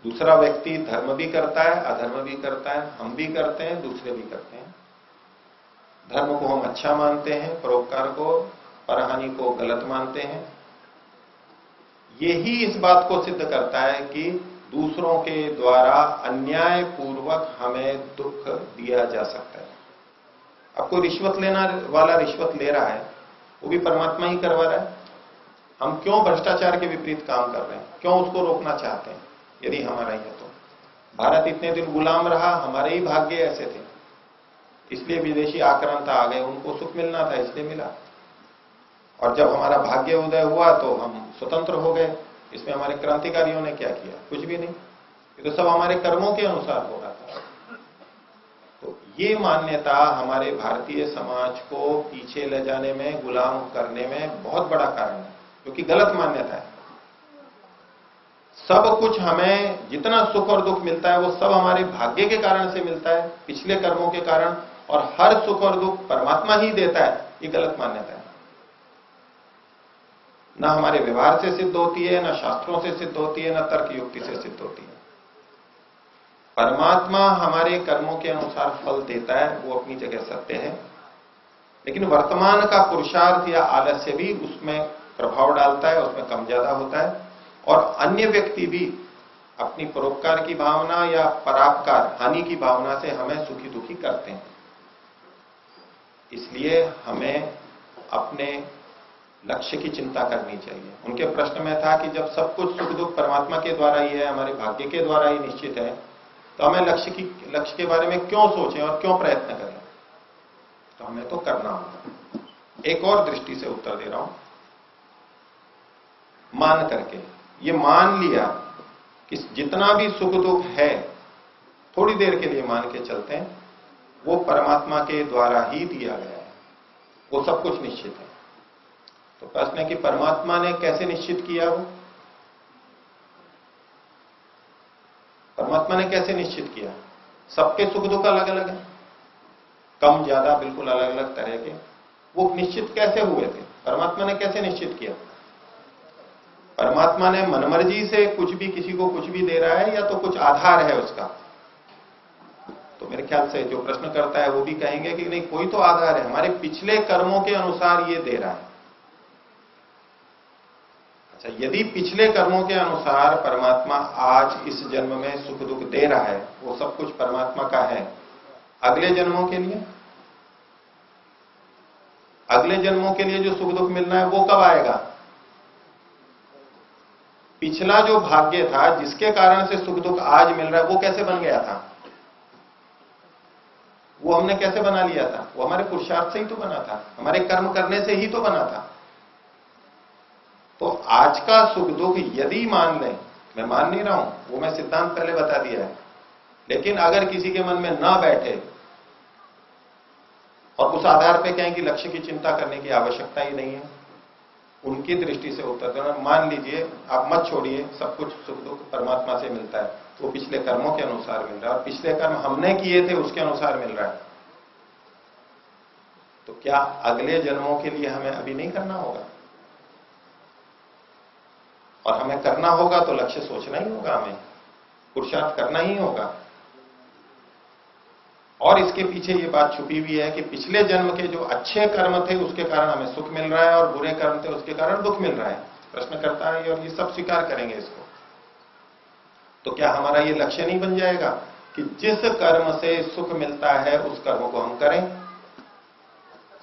दूसरा व्यक्ति धर्म भी करता है, अधर्म भी करता है, हम भी करते हैं, दूसरे भी करते हैं। धर्म को हम अच्छा मानते हैं, परोपकार को, परहानि को गलत मानते हैं। यही इस बात को सिद्ध करता है कि दूसरों के द्वारा अन्याय पूर्वक हमें दुख दिया जा सकता है। अब कोई रिश्वत लेना वाला रिश्वत ले रहा है, वो भी परमात्मा ही करवा रहा है। हम क्यों भ्रष्टाचार के विपरीत काम कर रहे हैं? क्यों उसको रोकना चाहते हैं? यदि हमारा ही है तो। भारत इतने दिन गुलाम रहा, हमारे ही भाग्य ऐसे थे, इसलिए विदेशी आक्रांता आ गए, उनको सुख मिलना था इसलिए मिला। और जब हमारा भाग्य उदय हुआ तो हम स्वतंत्र हो गए। इसमें हमारे क्रांतिकारियों ने क्या किया? कुछ भी नहीं, ये तो सब हमारे कर्मों के अनुसार हो रहा था। तो ये मान्यता हमारे भारतीय समाज को पीछे ले जाने में, गुलाम करने में बहुत बड़ा कारण है, क्योंकि गलत मान्यता है। सब कुछ हमें जितना सुख और दुख मिलता है वो सब हमारे भाग्य के कारण से मिलता है, पिछले कर्मों के कारण, और हर सुख और दुख परमात्मा ही देता है, ये गलत मान्यता है। ना हमारे व्यवहार से सिद्ध होती है, ना शास्त्रों से सिद्ध होती है, ना तर्क युक्ति से सिद्ध होती है। परमात्मा हमारे कर्मों के अनुसार फल देता है, वो अपनी जगह सत्य है, लेकिन वर्तमान का पुरुषार्थ या आलस्य भी उसमें प्रभाव डालता है, उसमें कम ज्यादा होता है। और अन्य व्यक्ति भी अपनी परोपकार की भावना या परापकार, हानि की भावना से हमें सुखी दुखी करते हैं। इसलिए हमें अपने लक्ष्य की चिंता करनी चाहिए। उनके प्रश्न में था कि जब सब कुछ सुख दुख परमात्मा के द्वारा ही है, हमारे भाग्य के द्वारा ही निश्चित है, तो हमें लक्ष्य के बारे में क्यों सोचें और क्यों प्रयत्न करें? तो हमें तो करना होगा। एक और दृष्टि से उत्तर दे रहा हूं, मान करके। ये मान लिया कि जितना भी सुख दुख है, थोड़ी देर के लिए मान के चलते हैं, वो परमात्मा के द्वारा ही दिया गया है, वो सब कुछ निश्चित है। तो प्रश्न है कि परमात्मा ने कैसे निश्चित किया? वो परमात्मा ने कैसे निश्चित किया? सबके सुख दुख अलग अलग है, कम ज्यादा बिल्कुल अलग अलग तरह के। वो निश्चित कैसे हुए थे? परमात्मा ने कैसे निश्चित किया? परमात्मा ने मनमर्जी से कुछ भी किसी को कुछ भी दे रहा है या तो कुछ आधार है उसका? तो मेरे ख्याल से जो प्रश्न करता है वो भी कहेंगे कि नहीं, कोई तो आधार है, हमारे पिछले कर्मों के अनुसार ये दे रहा है। अच्छा, यदि पिछले कर्मों के अनुसार परमात्मा आज इस जन्म में सुख दुख दे रहा है, वो सब कुछ परमात्मा का है, अगले जन्मों के लिए, अगले जन्मों के लिए जो सुख दुख मिलना है वो कब आएगा? पिछला जो भाग्य था जिसके कारण से सुख दुख आज मिल रहा है, वो कैसे बन गया था? वो हमने कैसे बना लिया था? वो हमारे पुरुषार्थ से ही तो बना था, हमारे कर्म करने से ही तो बना था। तो आज का सुख दुख यदि मान लें, मैं मान नहीं रहा हूं, वो मैं सिद्धांत पहले बता दिया है, लेकिन अगर किसी के मन में ना बैठे और उस आधार पे कहें कि लक्ष्य की चिंता करने की आवश्यकता ही नहीं है, उनकी दृष्टि से उत्तर देना, मान लीजिए आप मत छोड़िए, सब कुछ सुख दुख परमात्मा से मिलता है, वो पिछले कर्मों के अनुसार मिल रहा है और पिछले कर्म हमने किए थे उसके अनुसार मिल रहा है, तो क्या अगले जन्मों के लिए हमें अभी नहीं करना होगा? और हमें करना होगा तो लक्ष्य सोचना ही होगा, हमें पुरुषार्थ करना ही होगा। और इसके पीछे ये बात छुपी हुई है कि पिछले जन्म के जो अच्छे कर्म थे उसके कारण हमें सुख मिल रहा है और बुरे कर्म थे उसके कारण दुख मिल रहा है। प्रश्न करता है और ये सब स्वीकार करेंगे इसको। तो क्या हमारा ये लक्ष्य नहीं बन जाएगा कि जिस कर्म से सुख मिलता है उस कर्म को हम करें,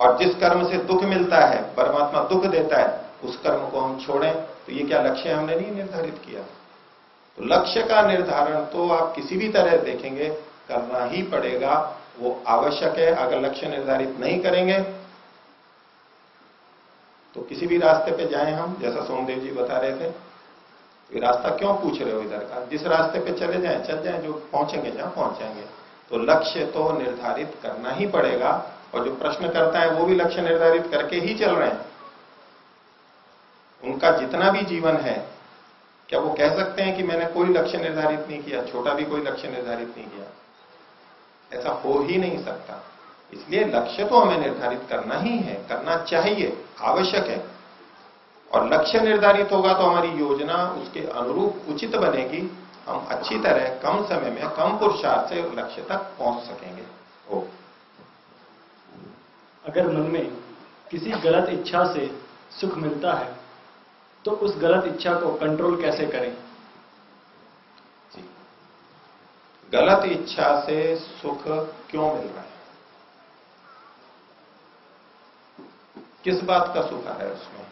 और जिस कर्म से दुख मिलता है, परमात्मा दुख देता है, उस कर्म को हम छोड़ें? तो ये क्या लक्ष्य हमने नहीं निर्धारित किया? तो लक्ष्य का निर्धारण तो आप किसी भी तरह देखेंगे करना ही पड़ेगा, वो आवश्यक है। अगर लक्ष्य निर्धारित नहीं करेंगे तो किसी भी रास्ते पे जाएं हम, जैसा सोमदेव जी बता रहे थे, ये रास्ता क्यों पूछ रहे हो इधर का, जिस रास्ते पे चले जाएं चल जाएं, जो पहुंचेंगे जहां पहुंच जाएंगे। तो लक्ष्य तो निर्धारित करना ही पड़ेगा, और जो प्रश्न करता है वो भी लक्ष्य निर्धारित करके ही चल रहे हैं। उनका जितना भी जीवन है, क्या वो कह सकते हैं कि मैंने कोई लक्ष्य निर्धारित नहीं किया, छोटा भी कोई लक्ष्य निर्धारित नहीं किया? ऐसा हो ही नहीं सकता। इसलिए लक्ष्य तो हमें निर्धारित करना ही है, करना चाहिए, आवश्यक है। और लक्ष्य निर्धारित होगा तो हमारी योजना उसके अनुरूप उचित बनेगी, हम अच्छी तरह कम समय में कम पुरुषार्थ से लक्ष्य तक पहुंच सकेंगे। अगर मन में किसी गलत इच्छा से सुख मिलता है तो उस गलत इच्छा को कंट्रोल कैसे करें? जी, गलत इच्छा से सुख क्यों मिल रहा है, किस बात का सुख आ रहा है उसमें?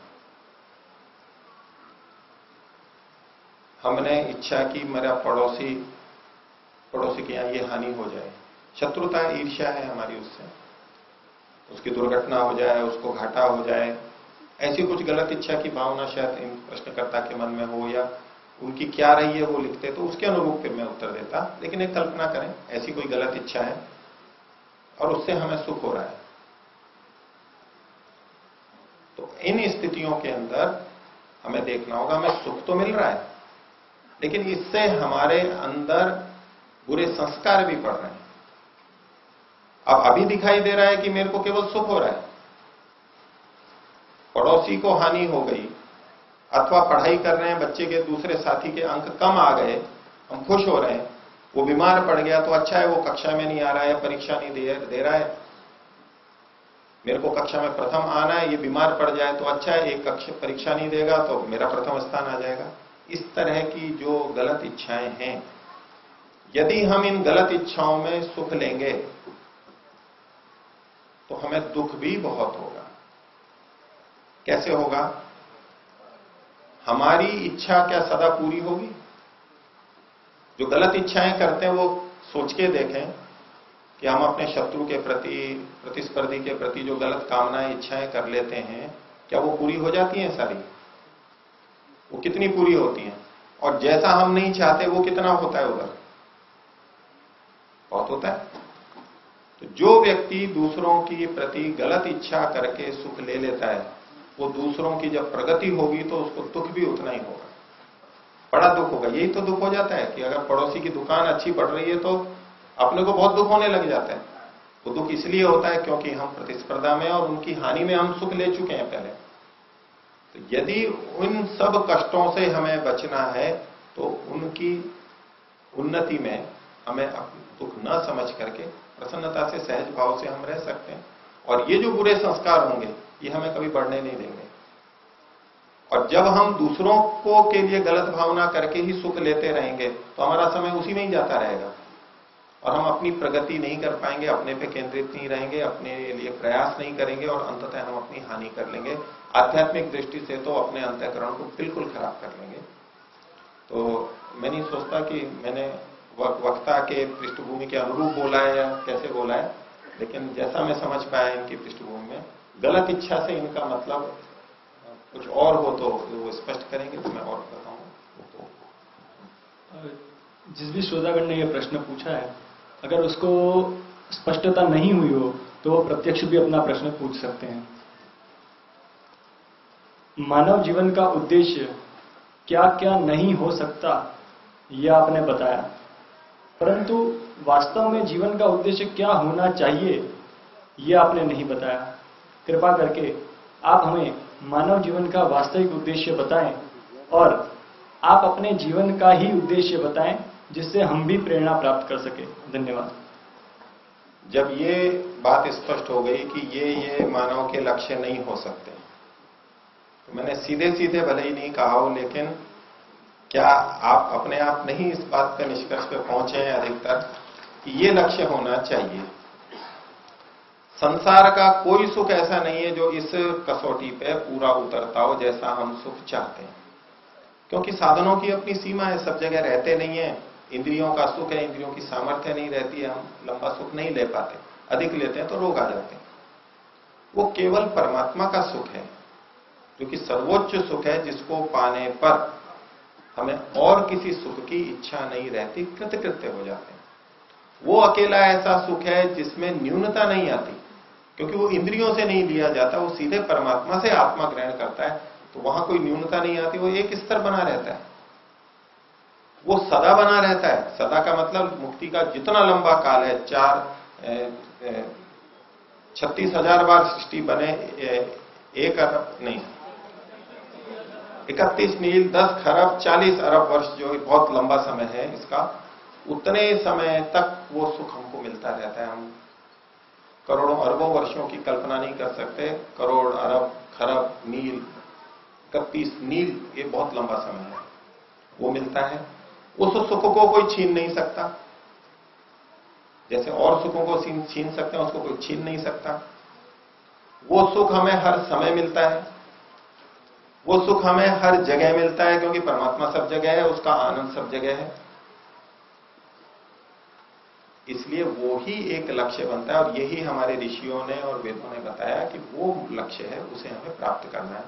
हमने इच्छा की मेरा पड़ोसी के यहां ये हानि हो जाए, शत्रुता ईर्ष्या है हमारी उससे, उसकी दुर्घटना हो जाए, उसको घाटा हो जाए, ऐसी कुछ गलत इच्छा की भावना शायद इन प्रश्नकर्ता के मन में हो, या उनकी क्या रही है वो लिखते, तो उसके अनुरूप फिर मैं उत्तर देता। लेकिन एक कल्पना करें, ऐसी कोई गलत इच्छा है और उससे हमें सुख हो रहा है, तो इन स्थितियों के अंदर हमें देखना होगा, हमें सुख तो मिल रहा है लेकिन इससे हमारे अंदर बुरे संस्कार भी पड़ रहे हैं। अब अभी दिखाई दे रहा है कि मेरे को केवल सुख हो रहा है, पड़ोसी को हानि हो गई, अथवा पढ़ाई कर रहे हैं बच्चे के दूसरे साथी के अंक कम आ गए, हम खुश हो रहे हैं, वो बीमार पड़ गया तो अच्छा है वो कक्षा में नहीं आ रहा है, परीक्षा नहीं दे रहा है, मेरे को कक्षा में प्रथम आना है, ये बीमार पड़ जाए तो अच्छा है, एक कक्षा परीक्षा नहीं देगा तो मेरा प्रथम स्थान आ जाएगा। इस तरह की जो गलत इच्छाएं हैं, यदि हम इन गलत इच्छाओं में सुख लेंगे तो हमें दुख भी बहुत होगा। कैसे होगा? हमारी इच्छा क्या सदा पूरी होगी? जो गलत इच्छाएं करते हैं वो सोच के देखें कि हम अपने शत्रु के प्रति, प्रतिस्पर्धी के प्रति जो गलत कामनाएं इच्छाएं कर लेते हैं, क्या वो पूरी हो जाती हैं सारी? वो कितनी पूरी होती हैं? और जैसा हम नहीं चाहते वो कितना होता है उधर? बहुत होता है। तो जो व्यक्ति दूसरों की प्रति गलत इच्छा करके सुख ले लेता है, वो दूसरों की जब प्रगति होगी तो उसको दुख भी उतना ही होगा, बड़ा दुख होगा। यही तो दुख हो जाता है कि अगर पड़ोसी की दुकान अच्छी बढ़ रही है तो अपने को बहुत दुख होने लग जाता है। वो दुख इसलिए होता है क्योंकि हम प्रतिस्पर्धा में और उनकी हानि में हम सुख ले चुके हैं पहले। तो यदि उन सब कष्टों से हमें बचना है तो उनकी उन्नति में हमें दुख न समझ करके प्रसन्नता से, सहज भाव से हम रह सकते हैं। और ये जो बुरे संस्कार होंगे ये हमें कभी बढ़ने नहीं देंगे। और जब हम दूसरों को के लिए गलत भावना करके ही सुख लेते रहेंगे तो हमारा समय उसी में ही जाता रहेगा और हम अपनी प्रगति नहीं कर पाएंगे, अपने पे केंद्रित नहीं रहेंगे, अपने लिए प्रयास नहीं करेंगे और अंततः हम अपनी हानि कर लेंगे। आध्यात्मिक दृष्टि से तो अपने अंतःकरण को बिल्कुल खराब कर लेंगे। तो मैं नहीं सोचता कि मैंने वक्ता के पृष्ठभूमि के अनुरूप बोला है या कैसे बोला है, लेकिन जैसा मैं समझ पाया इनकी पृष्ठभूमि में, गलत इच्छा से इनका मतलब कुछ और हो तो वो स्पष्ट करेंगे तो मैं और बताऊंगा। जिस भी श्रोतागण ने यह प्रश्न पूछा है, अगर उसको स्पष्टता नहीं हुई हो तो वो प्रत्यक्ष भी अपना प्रश्न पूछ सकते हैं। मानव जीवन का उद्देश्य क्या क्या नहीं हो सकता यह आपने बताया, परंतु वास्तव में जीवन का उद्देश्य क्या होना चाहिए यह आपने नहीं बताया। कृपा करके आप हमें मानव जीवन का वास्तविक उद्देश्य बताएं और आप अपने जीवन का ही उद्देश्य बताएं जिससे हम भी प्रेरणा प्राप्त कर सके। धन्यवाद। जब ये बात स्पष्ट हो गई कि ये मानव के लक्ष्य नहीं हो सकते, तो मैंने सीधे सीधे भले ही नहीं कहा हो, लेकिन क्या आप अपने आप नहीं इस बात पे निष्कर्ष पे पहुंचे हैं अधिकतर कि ये लक्ष्य होना चाहिए। संसार का कोई सुख ऐसा नहीं है जो इस कसौटी पे पूरा उतरता हो जैसा हम सुख चाहते हैं, क्योंकि साधनों की अपनी सीमा है, सब जगह रहते नहीं है। इंद्रियों का सुख है, इंद्रियों की सामर्थ्य नहीं रहती है, हम लंबा सुख नहीं ले पाते, अधिक लेते हैं तो रोग आ जाते हैं। वो केवल परमात्मा का सुख है जो कि सर्वोच्च सुख है, जिसको पाने पर हमें और किसी सुख की इच्छा नहीं रहती, कृतकृत्य हो जाते हैं। वो अकेला ऐसा सुख है जिसमें न्यूनता नहीं आती, क्योंकि वो इंद्रियों से नहीं लिया जाता, वो सीधे परमात्मा से आत्मा ग्रहण करता है, तो वहां कोई न्यूनता नहीं आती, वो एक स्तर बना रहता है, वो सदा बना रहता है। सदा का मतलब मुक्ति का जितना लंबा काल है, 36,000 बार सृष्टि बने, 1 अरब नहीं, 31 मील, 10 खरब 40 अरब वर्ष, जो बहुत लंबा समय है इसका, उतने समय तक वो सुख हमको मिलता रहता है। हम करोड़ों अरबों वर्षों की कल्पना नहीं कर सकते। करोड़, अरब, खरब, मील, 31 मील, ये बहुत लंबा समय है, वो मिलता है। उस सुख को कोई छीन नहीं सकता, जैसे और सुखों को छीन सकते हैं, उसको कोई छीन नहीं सकता। वो सुख हमें हर समय मिलता है, वो सुख हमें हर जगह मिलता है, क्योंकि परमात्मा सब जगह है, उसका आनंद सब जगह है। इसलिए वो ही एक लक्ष्य बनता है, और यही हमारे ऋषियों ने और वेदों ने बताया कि वो लक्ष्य है, उसे हमें प्राप्त करना है।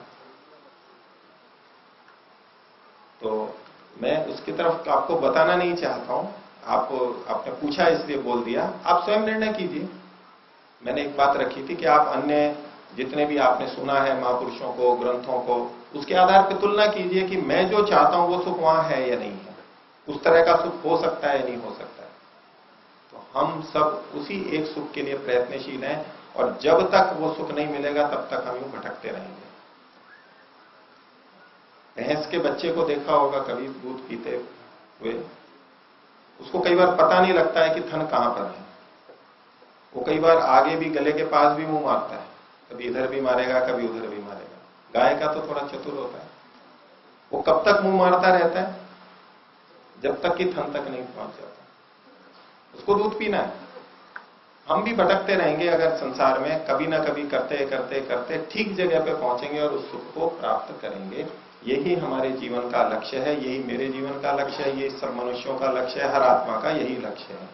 तो मैं उसकी तरफ आपको बताना नहीं चाहता हूं, आपने पूछा इसलिए बोल दिया, आप स्वयं निर्णय कीजिए। मैंने एक बात रखी थी कि आप अन्य जितने भी आपने सुना है महापुरुषों को, ग्रंथों को, उसके आधार पर तुलना कीजिए कि मैं जो चाहता हूं वो सुख वहां है या नहीं है, उस तरह का सुख हो सकता है या नहीं हो सकता है। तो हम सब उसी एक सुख के लिए प्रयत्नशील हैं, और जब तक वो सुख नहीं मिलेगा तब तक हम यूं भटकते रहेंगे। भैंस के बच्चे को देखा होगा कभी दूध पीते हुए, उसको कई बार पता नहीं लगता है कि थन कहां पर है। वो कई बार आगे भी, गले के पास भी मुंह मारता है, कभी इधर भी मारेगा, कभी उधर भी मारेगा। गाय का तो थोड़ा चतुर होता है, वो कब तक मुंह मारता रहता है, जब तक कि थन तक नहीं पहुंच जाता। उसको दूध पीना है। हम भी भटकते रहेंगे अगर संसार में, कभी ना कभी करते करते करते ठीक जगह पे पहुंचेंगे और उस सुख को प्राप्त करेंगे। यही हमारे जीवन का लक्ष्य है, यही मेरे जीवन का लक्ष्य है, ये सब मनुष्यों का लक्ष्य है, हर आत्मा का यही लक्ष्य है।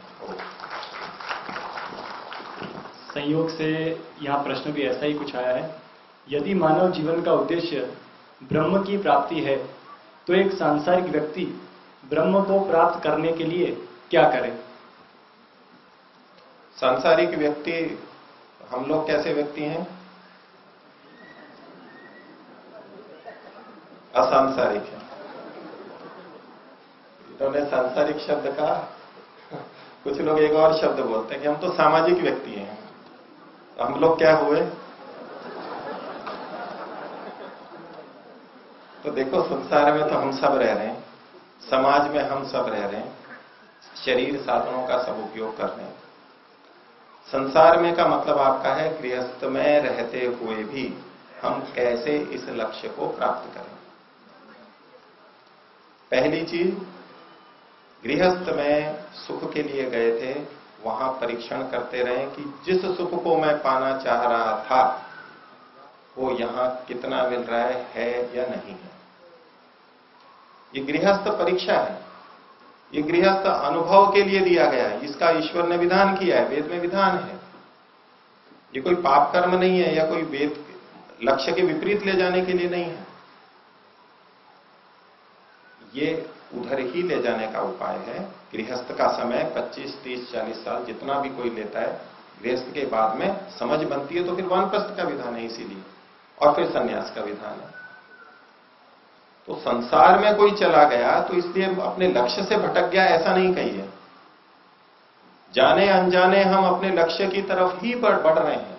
संयोग से यहाँ प्रश्न भी ऐसा ही कुछ आया है, यदि मानव जीवन का उद्देश्य ब्रह्म की प्राप्ति है तो एक सांसारिक व्यक्ति ब्रह्म को प्राप्त करने के लिए क्या करे? सांसारिक व्यक्ति, हम लोग कैसे व्यक्ति हैं? असंसारिक है। इन्होंने सांसारिक शब्द का, कुछ लोग एक और शब्द बोलते हैं कि हम तो सामाजिक व्यक्ति हैं। हम लोग क्या हुए? तो देखो, संसार में तो हम सब रह रहे हैं, समाज में हम सब रह रहे हैं, शरीर साधनों का सब उपयोग कर रहे हैं। संसार में का मतलब आपका है गृहस्थ में रहते हुए भी हम कैसे इस लक्ष्य को प्राप्त करें। पहली चीज, गृहस्थ में सुख के लिए गए थे, वहां परीक्षण करते रहे कि जिस सुख को मैं पाना चाह रहा था वो यहां कितना मिल रहा है या नहीं है। ये गृहस्थ परीक्षा है, ये गृहस्थ अनुभव के लिए दिया गया है, इसका ईश्वर ने विधान किया है, वेद में विधान है। ये कोई पाप कर्म नहीं है या कोई वेद लक्ष्य के विपरीत ले जाने के लिए नहीं है। ये उधर ही ले जाने का उपाय है। गृहस्थ का समय 25, 30, 40 साल जितना भी कोई लेता है, गृहस्थ के बाद में समझ बनती है तो फिर वानप्रस्थ का विधान है इसीलिए, और फिर संन्यास का विधान है। तो संसार में कोई चला गया तो इसलिए अपने लक्ष्य से भटक गया ऐसा नहीं कहिए। जाने अनजाने हम अपने लक्ष्य की तरफ ही बढ़ रहे हैं।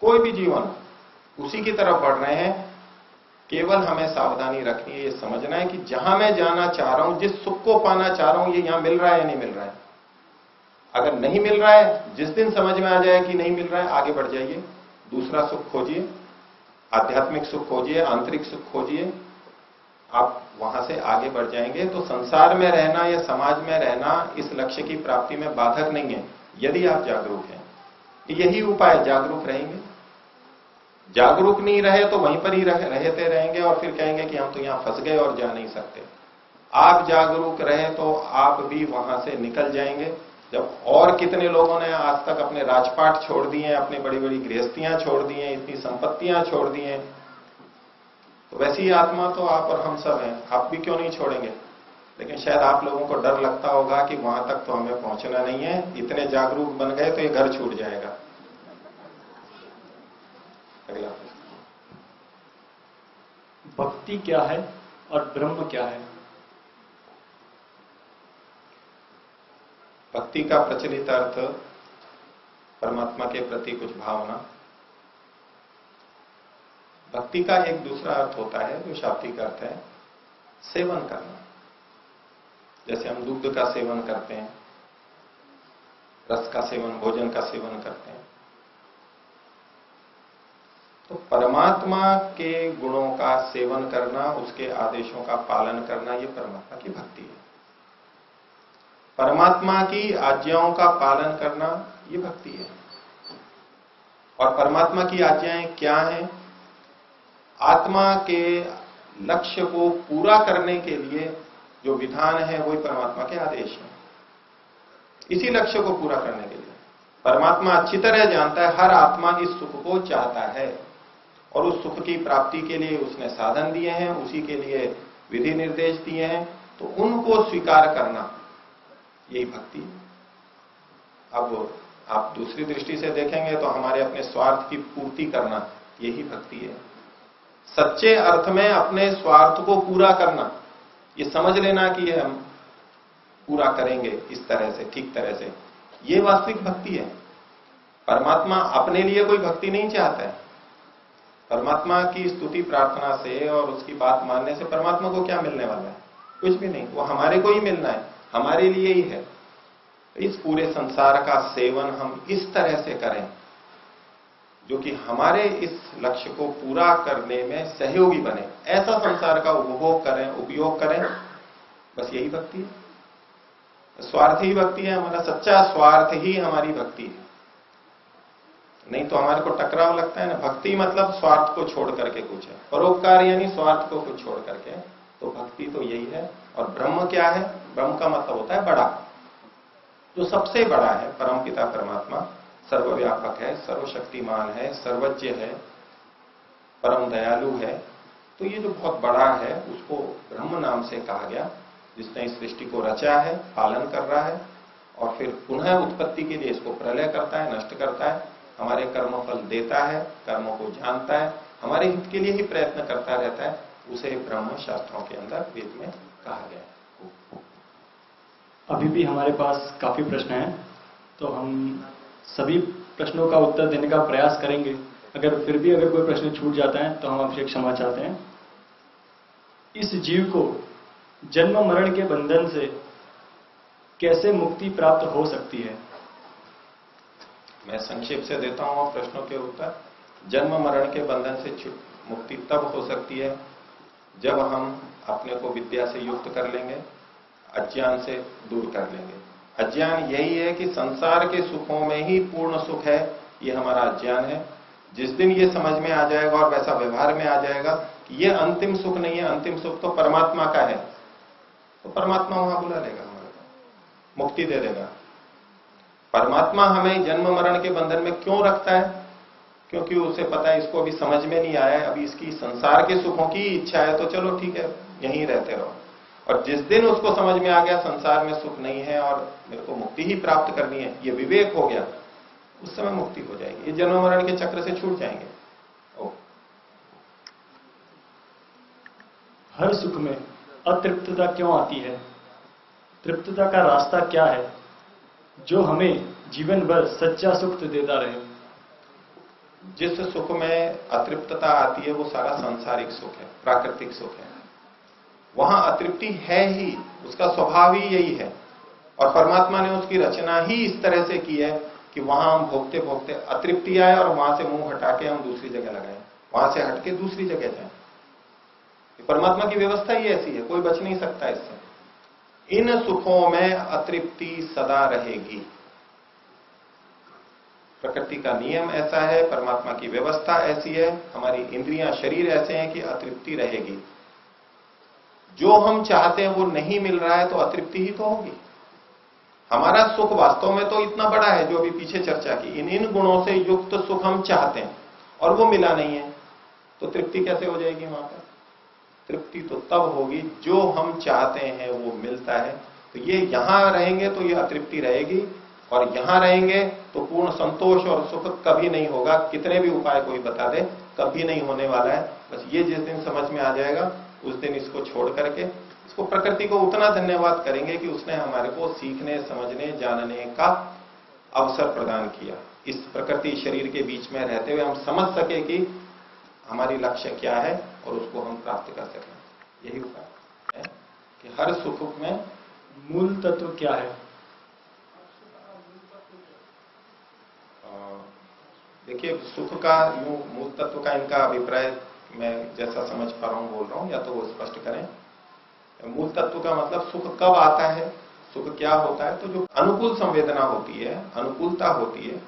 कोई भी जीवन उसी की तरफ बढ़ रहे हैं। केवल हमें सावधानी रखनी है, ये समझना है कि जहां मैं जाना चाह रहा हूं, जिस सुख को पाना चाह रहा हूं, ये यहां मिल रहा है या नहीं मिल रहा है। अगर नहीं मिल रहा है, जिस दिन समझ में आ जाए कि नहीं मिल रहा है, आगे बढ़ जाइए, दूसरा सुख खोजिए, आध्यात्मिक सुख खोजिए, आंतरिक सुख खोजिए, आप वहां से आगे बढ़ जाएंगे। तो संसार में रहना या समाज में रहना इस लक्ष्य की प्राप्ति में बाधक नहीं है, यदि आप जागरूक हैं। यही उपाय, जागरूक रहेंगे। जागरूक नहीं रहे तो वहीं पर ही रहते रहेंगे और फिर कहेंगे कि हम तो यहां फंस गए और जा नहीं सकते। आप जागरूक रहे तो आप भी वहां से निकल जाएंगे। जब और कितने लोगों ने आज तक अपने राजपाट छोड़ दिए, अपनी बड़ी बड़ी गृहस्थियां छोड़ दी हैं, इतनी संपत्तियां छोड़ दी हैं, तो वैसी आत्मा तो आप और हम सब हैं, आप भी क्यों नहीं छोड़ेंगे। लेकिन शायद आप लोगों को डर लगता होगा कि वहां तक तो हमें पहुंचना नहीं है, इतने जागरूक बन गए तो ये घर छूट जाएगा। अगला, भक्ति क्या है और ब्रह्म क्या है? भक्ति का प्रचलित अर्थ परमात्मा के प्रति कुछ भावना। भक्ति का एक दूसरा अर्थ होता है जो शाब्दिक अर्थ है, सेवन करना। जैसे हम दूध का सेवन करते हैं, रस का सेवन, भोजन का सेवन करते हैं, तो परमात्मा के गुणों का सेवन करना, उसके आदेशों का पालन करना, ये परमात्मा की भक्ति है। परमात्मा की आज्ञाओं का पालन करना, ये भक्ति है। और परमात्मा की आज्ञाएं क्या हैं? आत्मा के लक्ष्य को पूरा करने के लिए जो विधान है वही परमात्मा के आदेश हैं। इसी लक्ष्य को पूरा करने के लिए परमात्मा अच्छी तरह जानता है, हर आत्मा इस सुख को चाहता है और उस सुख की प्राप्ति के लिए उसने साधन दिए हैं, उसी के लिए विधि निर्देश दिए हैं, तो उनको स्वीकार करना, यही भक्ति है। अब आप दूसरी दृष्टि से देखेंगे तो हमारे अपने स्वार्थ की पूर्ति करना, यही भक्ति है। सच्चे अर्थ में अपने स्वार्थ को पूरा करना, ये समझ लेना कि हम पूरा करेंगे इस तरह से, ठीक तरह से, ये वास्तविक भक्ति है। परमात्मा अपने लिए कोई भक्ति नहीं चाहता है। परमात्मा की स्तुति प्रार्थना से और उसकी बात मानने से परमात्मा को क्या मिलने वाला है? कुछ भी नहीं। वो हमारे को ही मिलना है, हमारे लिए ही है। इस पूरे संसार का सेवन हम इस तरह से करें जो कि हमारे इस लक्ष्य को पूरा करने में सहयोगी बने, ऐसा संसार का उपभोग करें, उपयोग करें, बस यही भक्ति है। स्वार्थ ही भक्ति है, हमारा सच्चा स्वार्थ ही हमारी भक्ति है। नहीं तो हमारे को टकराव लगता है ना। भक्ति मतलब स्वार्थ को छोड़ करके कुछ है, परोपकार यानी स्वार्थ को कुछ छोड़ करके, तो भक्ति तो यही है। और ब्रह्म क्या है? ब्रह्म का मतलब होता है बड़ा, जो सबसे बड़ा है। परमपिता परमात्मा सर्वव्यापक है, सर्वशक्तिमान है, सर्वज्ञ है, परम दयालु है। तो ये जो बहुत बड़ा है उसको ब्रह्म नाम से कहा गया, जिसने इस सृष्टि को रचा है, पालन कर रहा है और फिर पुनः उत्पत्ति के लिए इसको प्रलय करता है, नष्ट करता है, हमारे कर्म फल देता है, कर्मों को जानता है, हमारे हित के लिए ही प्रयत्न करता रहता है, उसे ब्रह्म शास्त्रों के अंदर वेद में कहा गया है। अभी भी हमारे पास काफी प्रश्न हैं, तो हम सभी प्रश्नों का उत्तर देने का प्रयास करेंगे। अगर फिर भी कोई प्रश्न छूट जाता है तो हम आपसे क्षमा चाहते हैं। इस जीव को जन्म मरण के बंधन से कैसे मुक्ति प्राप्त हो सकती है? मैं संक्षेप से देता हूं प्रश्नों के उत्तर। जन्म मरण के बंधन से मुक्ति तब हो सकती है जब हम अपने को विद्या से युक्त कर लेंगे, अज्ञान से दूर कर लेंगे। अज्ञान यही है कि संसार के सुखों में ही पूर्ण सुख है, ये हमारा अज्ञान है। जिस दिन ये समझ में आ जाएगा और वैसा व्यवहार में आ जाएगा कि ये अंतिम सुख नहीं है, अंतिम सुख तो परमात्मा का है, तो परमात्मा वहां बुला लेगा, हमारे को मुक्ति दे देगा। परमात्मा हमें जन्म मरण के बंधन में क्यों रखता है? क्योंकि उसे पता है इसको अभी समझ में नहीं आया है, अभी इसकी संसार के सुखों की इच्छा है, तो चलो ठीक है यहीं रहते रहो। और जिस दिन उसको समझ में आ गया संसार में सुख नहीं है और मेरे को मुक्ति ही प्राप्त करनी है, ये विवेक हो गया, उस समय मुक्ति हो जाएगी। ये जन्म मरण के चक्र से छूट जाएंगे। हर सुख में अतृप्तता क्यों आती है? तृप्तता का रास्ता क्या है जो हमें जीवन भर सच्चा सुख देता रहे? जिस सुख में अतृप्तता आती है वो सारा सांसारिक सुख है, प्राकृतिक सुख है। वहां अतृप्ति है ही, उसका स्वभाव ही यही है। और परमात्मा ने उसकी रचना ही इस तरह से की है कि वहां हम भोगते भोगते अतृप्ति आए और वहां से मुंह हटा के हम दूसरी जगह लगाएं, वहां से हटके दूसरी जगह जाएं। परमात्मा की व्यवस्था ही ऐसी है, कोई बच नहीं सकता इससे। इन सुखों में अतृप्ति सदा रहेगी। प्रकृति का नियम ऐसा है, परमात्मा की व्यवस्था ऐसी है, हमारी इंद्रियां, शरीर ऐसे हैं कि अतृप्ति रहेगी। जो हम चाहते हैं वो नहीं मिल रहा है तो अतृप्ति ही तो होगी। हमारा सुख वास्तव में तो इतना बड़ा है जो अभी पीछे चर्चा की, इन गुणों से युक्त सुख हम चाहते हैं और वो मिला नहीं है, तो तृप्ति कैसे हो जाएगी? वहां पर तृप्ति तो तब होगी जो हम चाहते हैं वो मिलता है। तो ये यहां रहेंगे तो ये अतृप्ति रहेगी, और यहां रहेंगे तो पूर्ण संतोष और सुख कभी नहीं होगा। कितने भी उपाय कोई बता दे, कभी नहीं होने वाला है। बस ये जिस दिन समझ में आ जाएगा उस दिन इसको छोड़ करके इसको प्रकृति को उतना धन्यवाद करेंगे कि उसने हमारे को सीखने, समझने, जानने का अवसर प्रदान किया। इस प्रकृति शरीर के बीच में रहते हुए हम समझ सके कि हमारी लक्ष्य क्या है और उसको हम प्राप्त कर सकें। यही उपाय है कि हर सुख में मूल तत्व क्या है? देखिए, सुख का यूं मूल तत्व का इनका अभिप्राय मैं जैसा समझ पा रहा हूं बोल रहा हूं, या तो वो स्पष्ट करें। मूल तत्व का मतलब सुख कब आता है, सुख क्या होता है? तो जो अनुकूल संवेदना होती है, अनुकूलता होती है,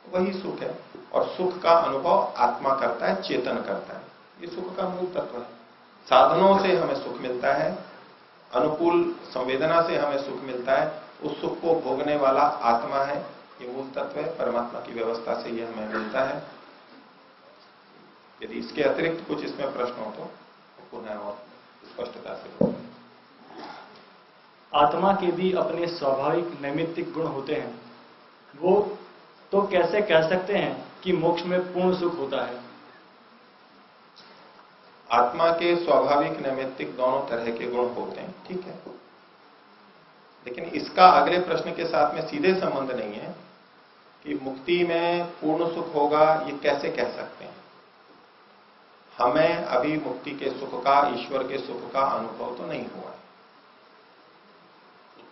वही सुख है। और सुख का अनुभव आत्मा करता है, चेतन करता है। ये सुख का मूल तत्व है। साधनों से हमें सुख मिलता है, अनुकूल संवेदना से हमें सुख मिलता है, उस सुख को भोगने वाला आत्मा है। ये मूल तत्व है, परमात्मा की व्यवस्था से ये हमें मिलता है। यदि इसके अतिरिक्त कुछ इसमें प्रश्न हो तो पुनः और स्पष्टता से। आत्मा के भी अपने स्वाभाविक नैमित्तिक गुण होते हैं, वो तो कैसे कह सकते हैं कि मोक्ष में पूर्ण सुख होता है? आत्मा के स्वाभाविक नैमित्तिक दोनों तरह के गुण होते हैं, ठीक है, लेकिन इसका अगले प्रश्न के साथ में सीधे संबंध नहीं है कि मुक्ति में पूर्ण सुख होगा, ये कैसे कह सकते हैं। हमें अभी मुक्ति के सुख का, ईश्वर के सुख का अनुभव तो नहीं हुआ है,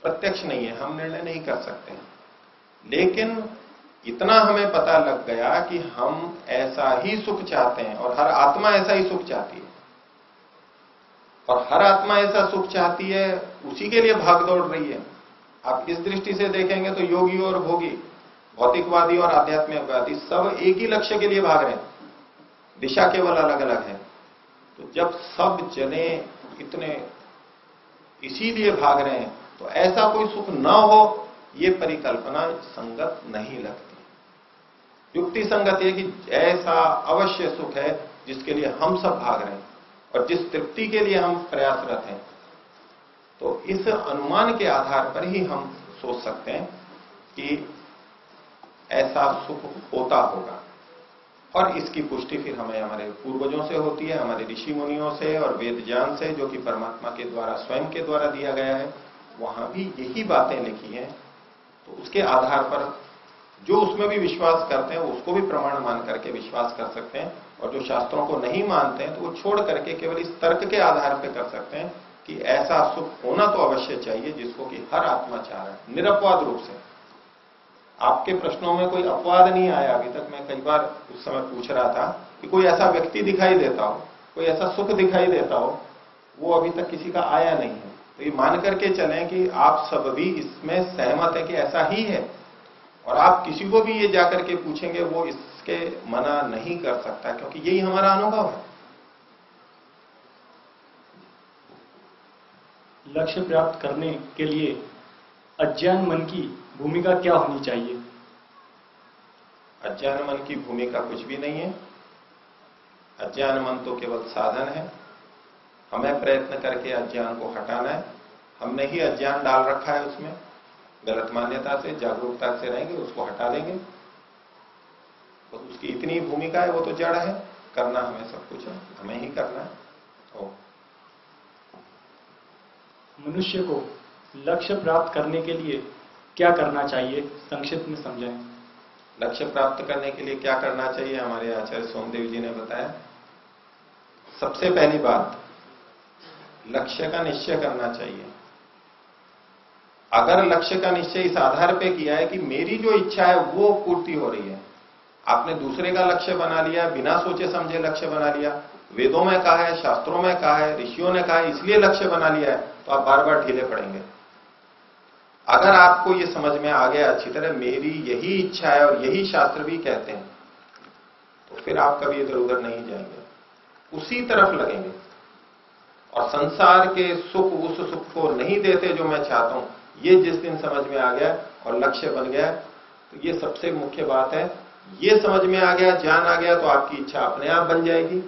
प्रत्यक्ष नहीं है, हम निर्णय नहीं कर सकते हैं। लेकिन इतना हमें पता लग गया कि हम ऐसा ही सुख चाहते हैं और हर आत्मा ऐसा ही सुख चाहती है। और हर आत्मा ऐसा सुख चाहती है, उसी के लिए भाग दौड़ रही है। आप इस दृष्टि से देखेंगे तो योगी और भोगी, भौतिकवादी और आध्यात्मिकवादी सब एक ही लक्ष्य के लिए भाग रहे हैं, दिशा केवल अलग अलग है। तो जब सब जने इतने इसीलिए भाग रहे हैं तो ऐसा कोई सुख न हो, ये परिकल्पना संगत नहीं लगती। युक्ति संगत है कि ऐसा अवश्य सुख है जिसके लिए हम सब भाग रहे हैं और जिस तृप्ति के लिए हम प्रयासरत हैं। तो इस अनुमान के आधार पर ही हम सोच सकते हैं कि ऐसा सुख होता होगा। और इसकी पुष्टि फिर हमें हमारे पूर्वजों से होती है, हमारे ऋषि मुनियों से और वेद ज्ञान से, जो कि परमात्मा के द्वारा, स्वयं के द्वारा दिया गया है। वहां भी यही बातें लिखी हैं, तो उसके आधार पर जो उसमें भी विश्वास करते हैं उसको भी प्रमाण मान करके विश्वास कर सकते हैं, और जो शास्त्रों को नहीं मानते हैं तो वो छोड़ करके केवल इस तर्क के आधार पर कर सकते हैं कि ऐसा सुख होना तो अवश्य चाहिए जिसको कि हर आत्मा चाह रहा है, निरपवाद रूप से। आपके प्रश्नों में कोई अपवाद नहीं आया अभी तक। मैं कई बार उस समय पूछ रहा था कि कोई ऐसा व्यक्ति दिखाई देता हो, कोई ऐसा सुख दिखाई देता हो, वो अभी तक किसी का आया नहीं है। तो ये मान करके चलें कि आप सब भी इसमें सहमत है कि ऐसा ही है, और आप किसी को भी ये जाकर के पूछेंगे वो इसके मना नहीं कर सकता, क्योंकि यही हमारा अनुभव है। लक्ष्य प्राप्त करने के लिए अज्ञान मन की भूमिका क्या होनी चाहिए? अज्ञान मन की भूमिका कुछ भी नहीं है। अज्ञान मन तो केवल साधन है। हमें प्रयत्न करके अज्ञान को हटाना है। हमने ही अज्ञान डाल रखा है उसमें, गलत मान्यता से, जागरूकता से रहेंगे, उसको हटा देंगे। तो उसकी इतनी भूमिका है, वो तो जड़ है। करना हमें सब कुछ है, हमें ही करना है। तो मनुष्य को लक्ष्य प्राप्त करने के लिए क्या करना चाहिए, संक्षिप्त में समझाएं। लक्ष्य प्राप्त करने के लिए क्या करना चाहिए, हमारे आचार्य सोमदेव जी ने बताया। सबसे पहली बात, लक्ष्य का निश्चय करना चाहिए। अगर लक्ष्य का निश्चय इस आधार पे किया है कि मेरी जो इच्छा है वो पूर्ति हो रही है, आपने दूसरे का लक्ष्य बना लिया, बिना सोचे समझे लक्ष्य बना लिया, वेदों में कहा है, शास्त्रों में कहा है, ऋषियों ने कहा है, इसलिए लक्ष्य बना लिया है, तो आप बार बार ढीले पड़ेंगे। अगर आपको ये समझ में आ गया अच्छी तरह मेरी यही इच्छा है और यही शास्त्र भी कहते हैं, तो फिर आप कभी इधर उधर नहीं जाएंगे, उसी तरफ लगेंगे। और संसार के सुख उस सुख को नहीं देते जो मैं चाहता हूं, ये जिस दिन समझ में आ गया और लक्ष्य बन गया, तो ये सबसे मुख्य बात है। ये समझ में आ गया, ज्ञान आ गया, तो आपकी इच्छा अपने आप बन जाएगी,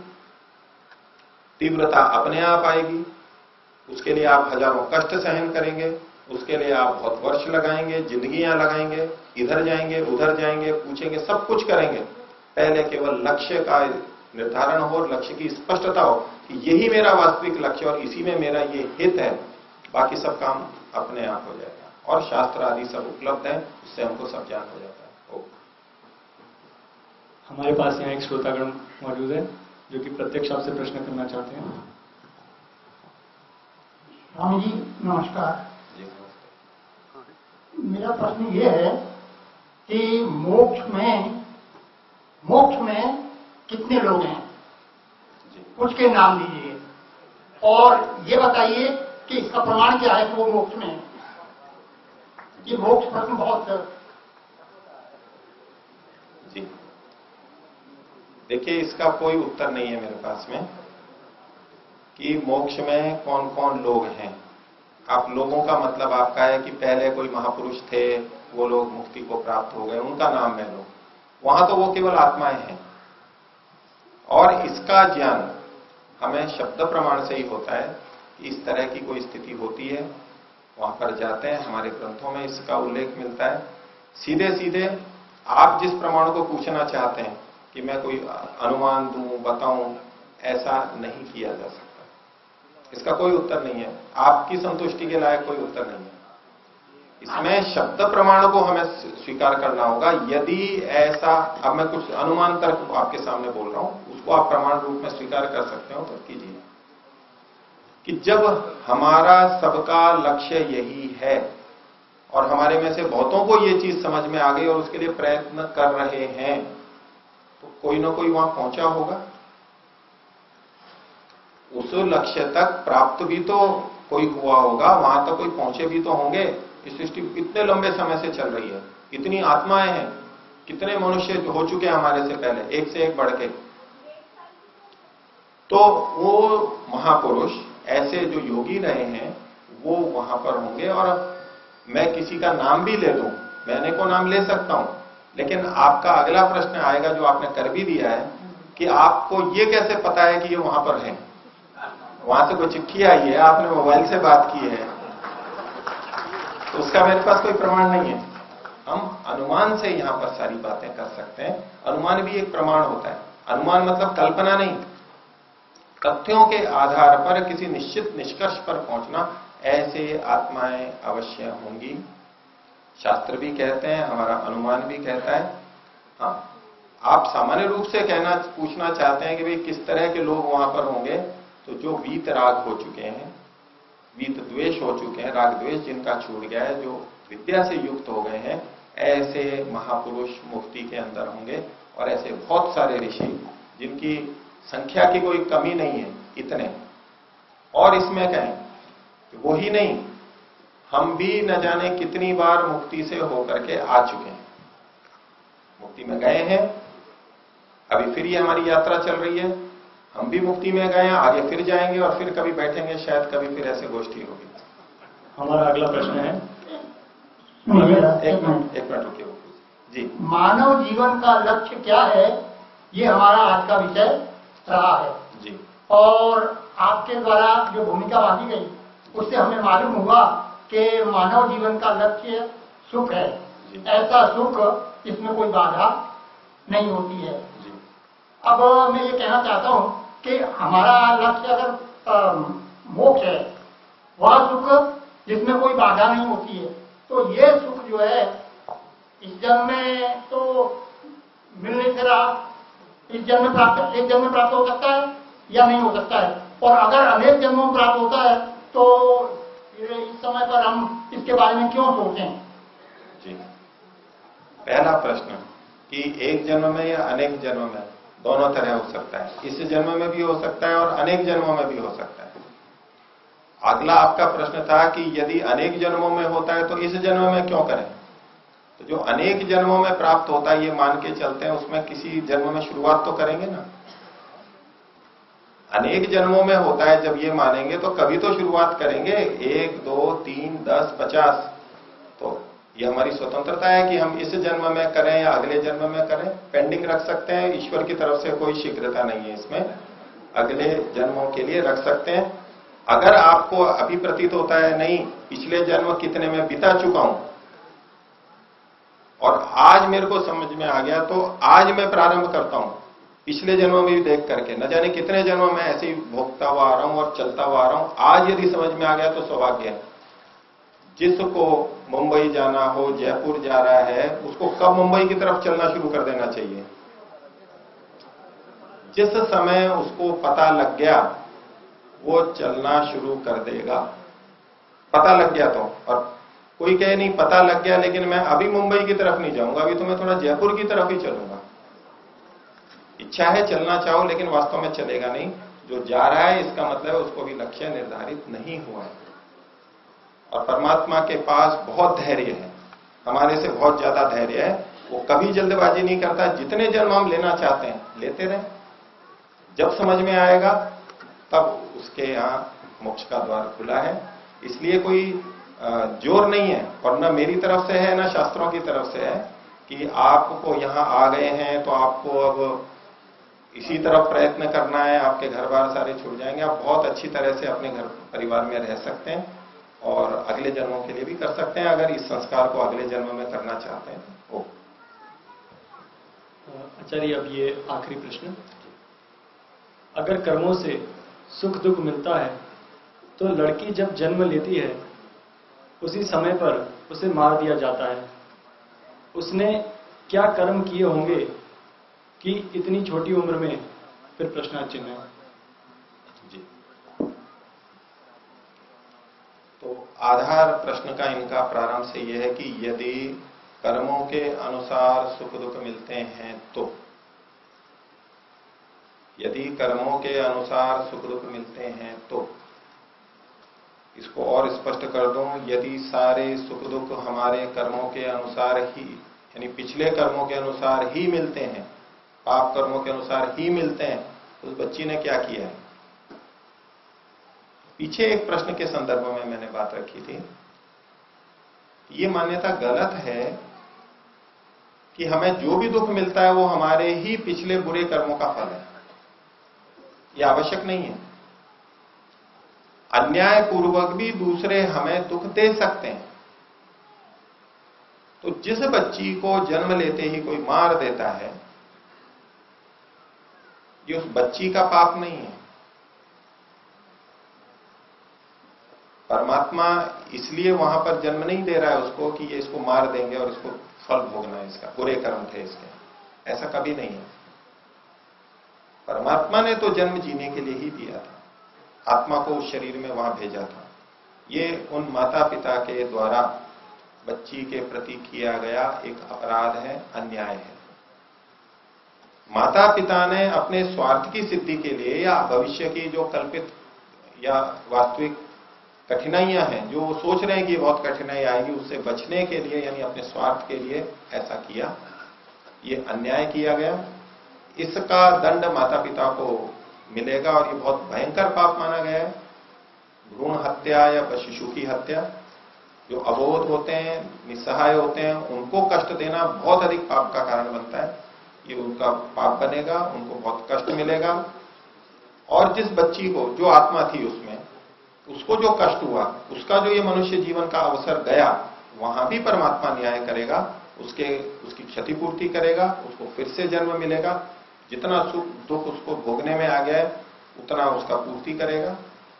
तीव्रता अपने आप आएगी। उसके लिए आप हजारों कष्ट सहन करेंगे, उसके लिए आप बहुत वर्ष लगाएंगे, जिंदगियां लगाएंगे, इधर जाएंगे उधर जाएंगे, पूछेंगे, सब कुछ करेंगे। पहले केवल लक्ष्य का निर्धारण हो, लक्ष्य की स्पष्टता हो कि यही मेरा वास्तविक लक्ष्य और इसी में मेरा ये हित है, बाकी सब काम अपने आप हो जाएगा। और शास्त्र आदि सब उपलब्ध है, उससे हमको सब ज्ञान हो जाता है। हमारे पास यहाँ एक श्रोतागण मौजूद है जो कि प्रत्यक्ष आपसे प्रश्न करना चाहते हैं। स्वामी जी नमस्कार। जी, मेरा प्रश्न ये है कि मोक्ष में कितने लोग हैं, कुछ के नाम दीजिए, और ये बताइए कि इसका प्रमाण क्या है कि वो मोक्ष में है। ये मोक्ष प्रश्न बहुत जी। देखिए, इसका कोई उत्तर नहीं है मेरे पास में कि मोक्ष में कौन कौन लोग हैं। आप लोगों का मतलब आपका है कि पहले कोई महापुरुष थे, वो लोग मुक्ति को प्राप्त हो गए, उनका नाम मैं लूं। वहां तो वो केवल आत्माएं हैं, और इसका ज्ञान हमें शब्द प्रमाण से ही होता है कि इस तरह की कोई स्थिति होती है, वहां पर जाते हैं। हमारे ग्रंथों में इसका उल्लेख मिलता है। सीधे सीधे आप जिस प्रमाण को पूछना चाहते हैं कि मैं कोई अनुमान दूं, बताऊं, ऐसा नहीं किया जा सकता। इसका कोई उत्तर नहीं है, आपकी संतुष्टि के लायक कोई उत्तर नहीं है। इसमें शब्द प्रमाण को हमें स्वीकार करना होगा। यदि ऐसा, अब मैं कुछ अनुमान तर्क आपके सामने बोल रहा हूं, उसको आप प्रमाण रूप में स्वीकार कर सकते हो तो कीजिए कि जब हमारा सबका लक्ष्य यही है और हमारे में से बहुतों को ये चीज समझ में आ गई और उसके लिए प्रयत्न कर रहे हैं, तो कोई ना कोई वहां पहुंचा होगा। उस लक्ष्य तक प्राप्त भी तो कोई हुआ होगा, वहां तक कोई पहुंचे भी तो होंगे। इस सृष्टि कितने लंबे समय से चल रही है, इतनी आत्माएं हैं, कितने मनुष्य हो चुके हैं हमारे से पहले, एक से एक बढ़ के। तो वो महापुरुष, ऐसे जो योगी रहे हैं, वो वहां पर होंगे। और मैं किसी का नाम भी ले दूं, मैंने को नाम ले सकता हूं, लेकिन आपका अगला प्रश्न आएगा जो आपने कर भी दिया है कि आपको ये कैसे पता है कि ये वहां पर है। वहां से कोई चिट्ठी आई है, आपने मोबाइल से बात की है, तो उसका मेरे पास कोई प्रमाण नहीं है। हम अनुमान से यहां पर सारी बातें कर सकते हैं। अनुमान भी एक प्रमाण होता है। अनुमान मतलब कल्पना नहीं, तथ्यों के आधार पर किसी निश्चित निष्कर्ष पर पहुंचना। ऐसे आत्माएं अवश्य होंगी। शास्त्र भी कहते हैं, हमारा अनुमान भी कहता है। हाँ, आप सामान्य रूप से पूछना चाहते हैं कि भाई किस तरह के लोग वहां पर होंगे, तो जो वीत राग हो चुके हैं, वीत द्वेष हो चुके हैं, राग द्वेष जिनका छूट गया है, जो विद्या से युक्त हो गए हैं, ऐसे महापुरुष मुक्ति के अंदर होंगे। और ऐसे बहुत सारे ऋषि जिनकी संख्या की कोई कमी नहीं है, इतने। और इसमें कहें कि वो ही नहीं, हम भी न जाने कितनी बार मुक्ति से होकर के आ चुके हैं, मुक्ति में गए हैं, अभी फिर ये हमारी यात्रा चल रही है, हम भी मुक्ति में गए हैं, आगे फिर जाएंगे और फिर कभी बैठेंगे, शायद कभी फिर ऐसे गोष्ठी होगी। हमारा अगला प्रश्न है। एक मिनट रुकिए जी। मानव जीवन का लक्ष्य क्या है, ये हमारा आज का विषय रहा है जी। और आपके द्वारा जो भूमिका बांधी गई उससे हमें मालूम हुआ कि मानव जीवन का लक्ष्य सुख है। ऐसा सुख इसमें कोई बाधा नहीं होती है। जी। अब मैं ये कहना चाहता हूँ कि हमारा लक्ष्य अगर मोक्ष है, वह सुख जिसमें कोई बाधा नहीं होती है, तो ये सुख जो है इस जन्म में तो मिल नहीं रहा, एक जन्म में प्राप्त हो सकता है या नहीं हो सकता है। और अगर अनेक जन्मों में प्राप्त होता है तो इस समय पर हम इसके बारे में क्यों सोचें? जी। पहला प्रश्न कि एक जन्म में या अनेक जन्म में, दोनों तरह हो सकता है। इस जन्म में भी हो सकता है और अनेक जन्मों में भी हो सकता है। अगला आपका प्रश्न था कि यदि अनेक जन्मों में होता है तो इस जन्म में क्यों करें। तो जो अनेक जन्मों में प्राप्त होता है, ये मान के चलते हैं, उसमें किसी जन्म में शुरुआत तो करेंगे ना। अनेक जन्मों में होता है जब ये मानेंगे तो कभी तो शुरुआत करेंगे, 1 2 3 10 50। तो ये हमारी स्वतंत्रता है कि हम इस जन्म में करें या अगले जन्म में करें, पेंडिंग रख सकते हैं। ईश्वर की तरफ से कोई शीघ्रता नहीं है इसमें, अगले जन्मों के लिए रख सकते हैं। अगर आपको अभी प्रतीत होता है नहीं पिछले जन्म कितने में बिता चुका हूं और आज मेरे को समझ में आ गया, तो आज मैं प्रारंभ करता हूं पिछले जन्मों में भी देख करके, न जाने कितने जन्मों में ऐसे ही भोगता हुआ आ रहा हूं और चलता हुआ आ रहा हूं। आज यदि समझ में आ गया तो सौभाग्य है। जिसको मुंबई जाना हो, जयपुर जा रहा है, उसको कब मुंबई की तरफ चलना शुरू कर देना चाहिए? जिस समय उसको पता लग गया वो चलना शुरू कर देगा। पता लग गया तो, और कोई कहे नहीं पता लग गया लेकिन मैं अभी मुंबई की तरफ नहीं जाऊंगा, अभी तो मैं थोड़ा जयपुर की तरफ ही चलूंगा। इच्छा है चलना चाहो लेकिन वास्तव में चलेगा नहीं। जो जा रहा है इसका मतलब है उसको भी लक्ष्य निर्धारित नहीं हुआ है। और परमात्मा के पास बहुत धैर्य है, हमारे से बहुत ज्यादा धैर्य है। वो कभी जल्दबाजी नहीं करता। जितने जन्म हम लेना चाहते हैं लेते रहे, जब समझ में आएगा तब उसके यहां मोक्ष का द्वार खुला है। इसलिए कोई जोर नहीं है, और न मेरी तरफ से है न शास्त्रों की तरफ से है कि आपको यहां आ गए हैं तो आपको अब इसी तरफ प्रयत्न करना है, आपके घर बार सारे छूट जाएंगे। आप बहुत अच्छी तरह से अपने घर परिवार में रह सकते हैं और अगले जन्मों के लिए भी कर सकते हैं, अगर इस संस्कार को अगले जन्म में करना चाहते हैं तो। आचार्य, अब ये आखिरी प्रश्न, अगर कर्मों से सुख दुख मिलता है तो लड़की जब जन्म लेती है उसी समय पर उसे मार दिया जाता है। उसने क्या कर्म किए होंगे कि इतनी छोटी उम्र में फिर प्रश्नार्थ चिन्ह है? जी। तो आधार प्रश्न का इनका प्रारंभ से यह है कि यदि कर्मों के अनुसार सुख दुख मिलते हैं तो, यदि कर्मों के अनुसार सुख दुख मिलते हैं तो, इसको और स्पष्ट कर दूं, यदि सारे सुख दुख हमारे कर्मों के अनुसार ही, यानी पिछले कर्मों के अनुसार ही मिलते हैं, पाप कर्मों के अनुसार ही मिलते हैं, तो उस बच्ची ने क्या किया है? पीछे एक प्रश्न के संदर्भ में मैंने बात रखी थी। ये मान्यता गलत है कि हमें जो भी दुख मिलता है वो हमारे ही पिछले बुरे कर्मों का फल है। यह आवश्यक नहीं है। अन्याय पूर्वक भी दूसरे हमें दुख दे सकते हैं। तो जिस बच्ची को जन्म लेते ही कोई मार देता है, ये उस बच्ची का पाप नहीं है, परमात्मा इसलिए वहां पर जन्म नहीं दे रहा है उसको कि ये इसको मार देंगे और इसको फल भोगना है इसका, बुरे कर्म थे इसके, ऐसा कभी नहीं है। परमात्मा ने तो जन्म जीने के लिए ही दिया था, आत्मा को उस शरीर में वहां भेजा था। ये उन माता पिता के द्वारा बच्ची के प्रति किया गया एक अपराध है, अन्याय है। माता पिता ने अपने स्वार्थ की सिद्धि के लिए या भविष्य की जो कल्पित या वास्तविक कठिनाइयां हैं, जो वो सोच रहे हैं कि बहुत कठिनाई आएगी, उससे बचने के लिए यानी अपने स्वार्थ के लिए ऐसा किया, ये अन्याय किया गया। इसका दंड माता पिता को मिलेगा और ये बहुत भयंकर पाप माना गया है। भ्रूण हत्या या शिशु की हत्या, जो अबोध होते हैं, निस्सहाय होते हैं, उनको कष्ट देना बहुत अधिक पाप का कारण बनता है। ये उनका पाप बनेगा, उनको बहुत कष्ट मिलेगा। और जिस बच्ची को, जो आत्मा थी उसमें, उसको जो कष्ट हुआ, उसका जो ये मनुष्य जीवन का अवसर गया, वहां भी परमात्मा न्याय करेगा, उसकी क्षतिपूर्ति करेगा, उसको फिर से जन्म मिलेगा। जितना सुख दुख उसको भोगने में आ गया है, उतना उसका पूर्ति करेगा।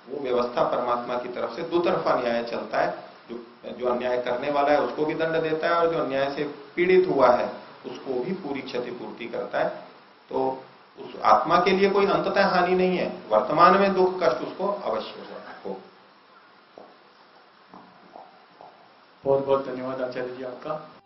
वो व्यवस्था परमात्मा की तरफ से दो तरफा न्याय चलता है। जो अन्याय करने वाला है उसको भी दंड देता है, और जो अन्याय से पीड़ित हुआ है उसको भी पूरी क्षतिपूर्ति करता है। तो उस आत्मा के लिए कोई अंततः हानि नहीं है, वर्तमान में दुख कष्ट उसको अवश्य हो। बहुत बहुत धन्यवाद आचार्य जी आपका।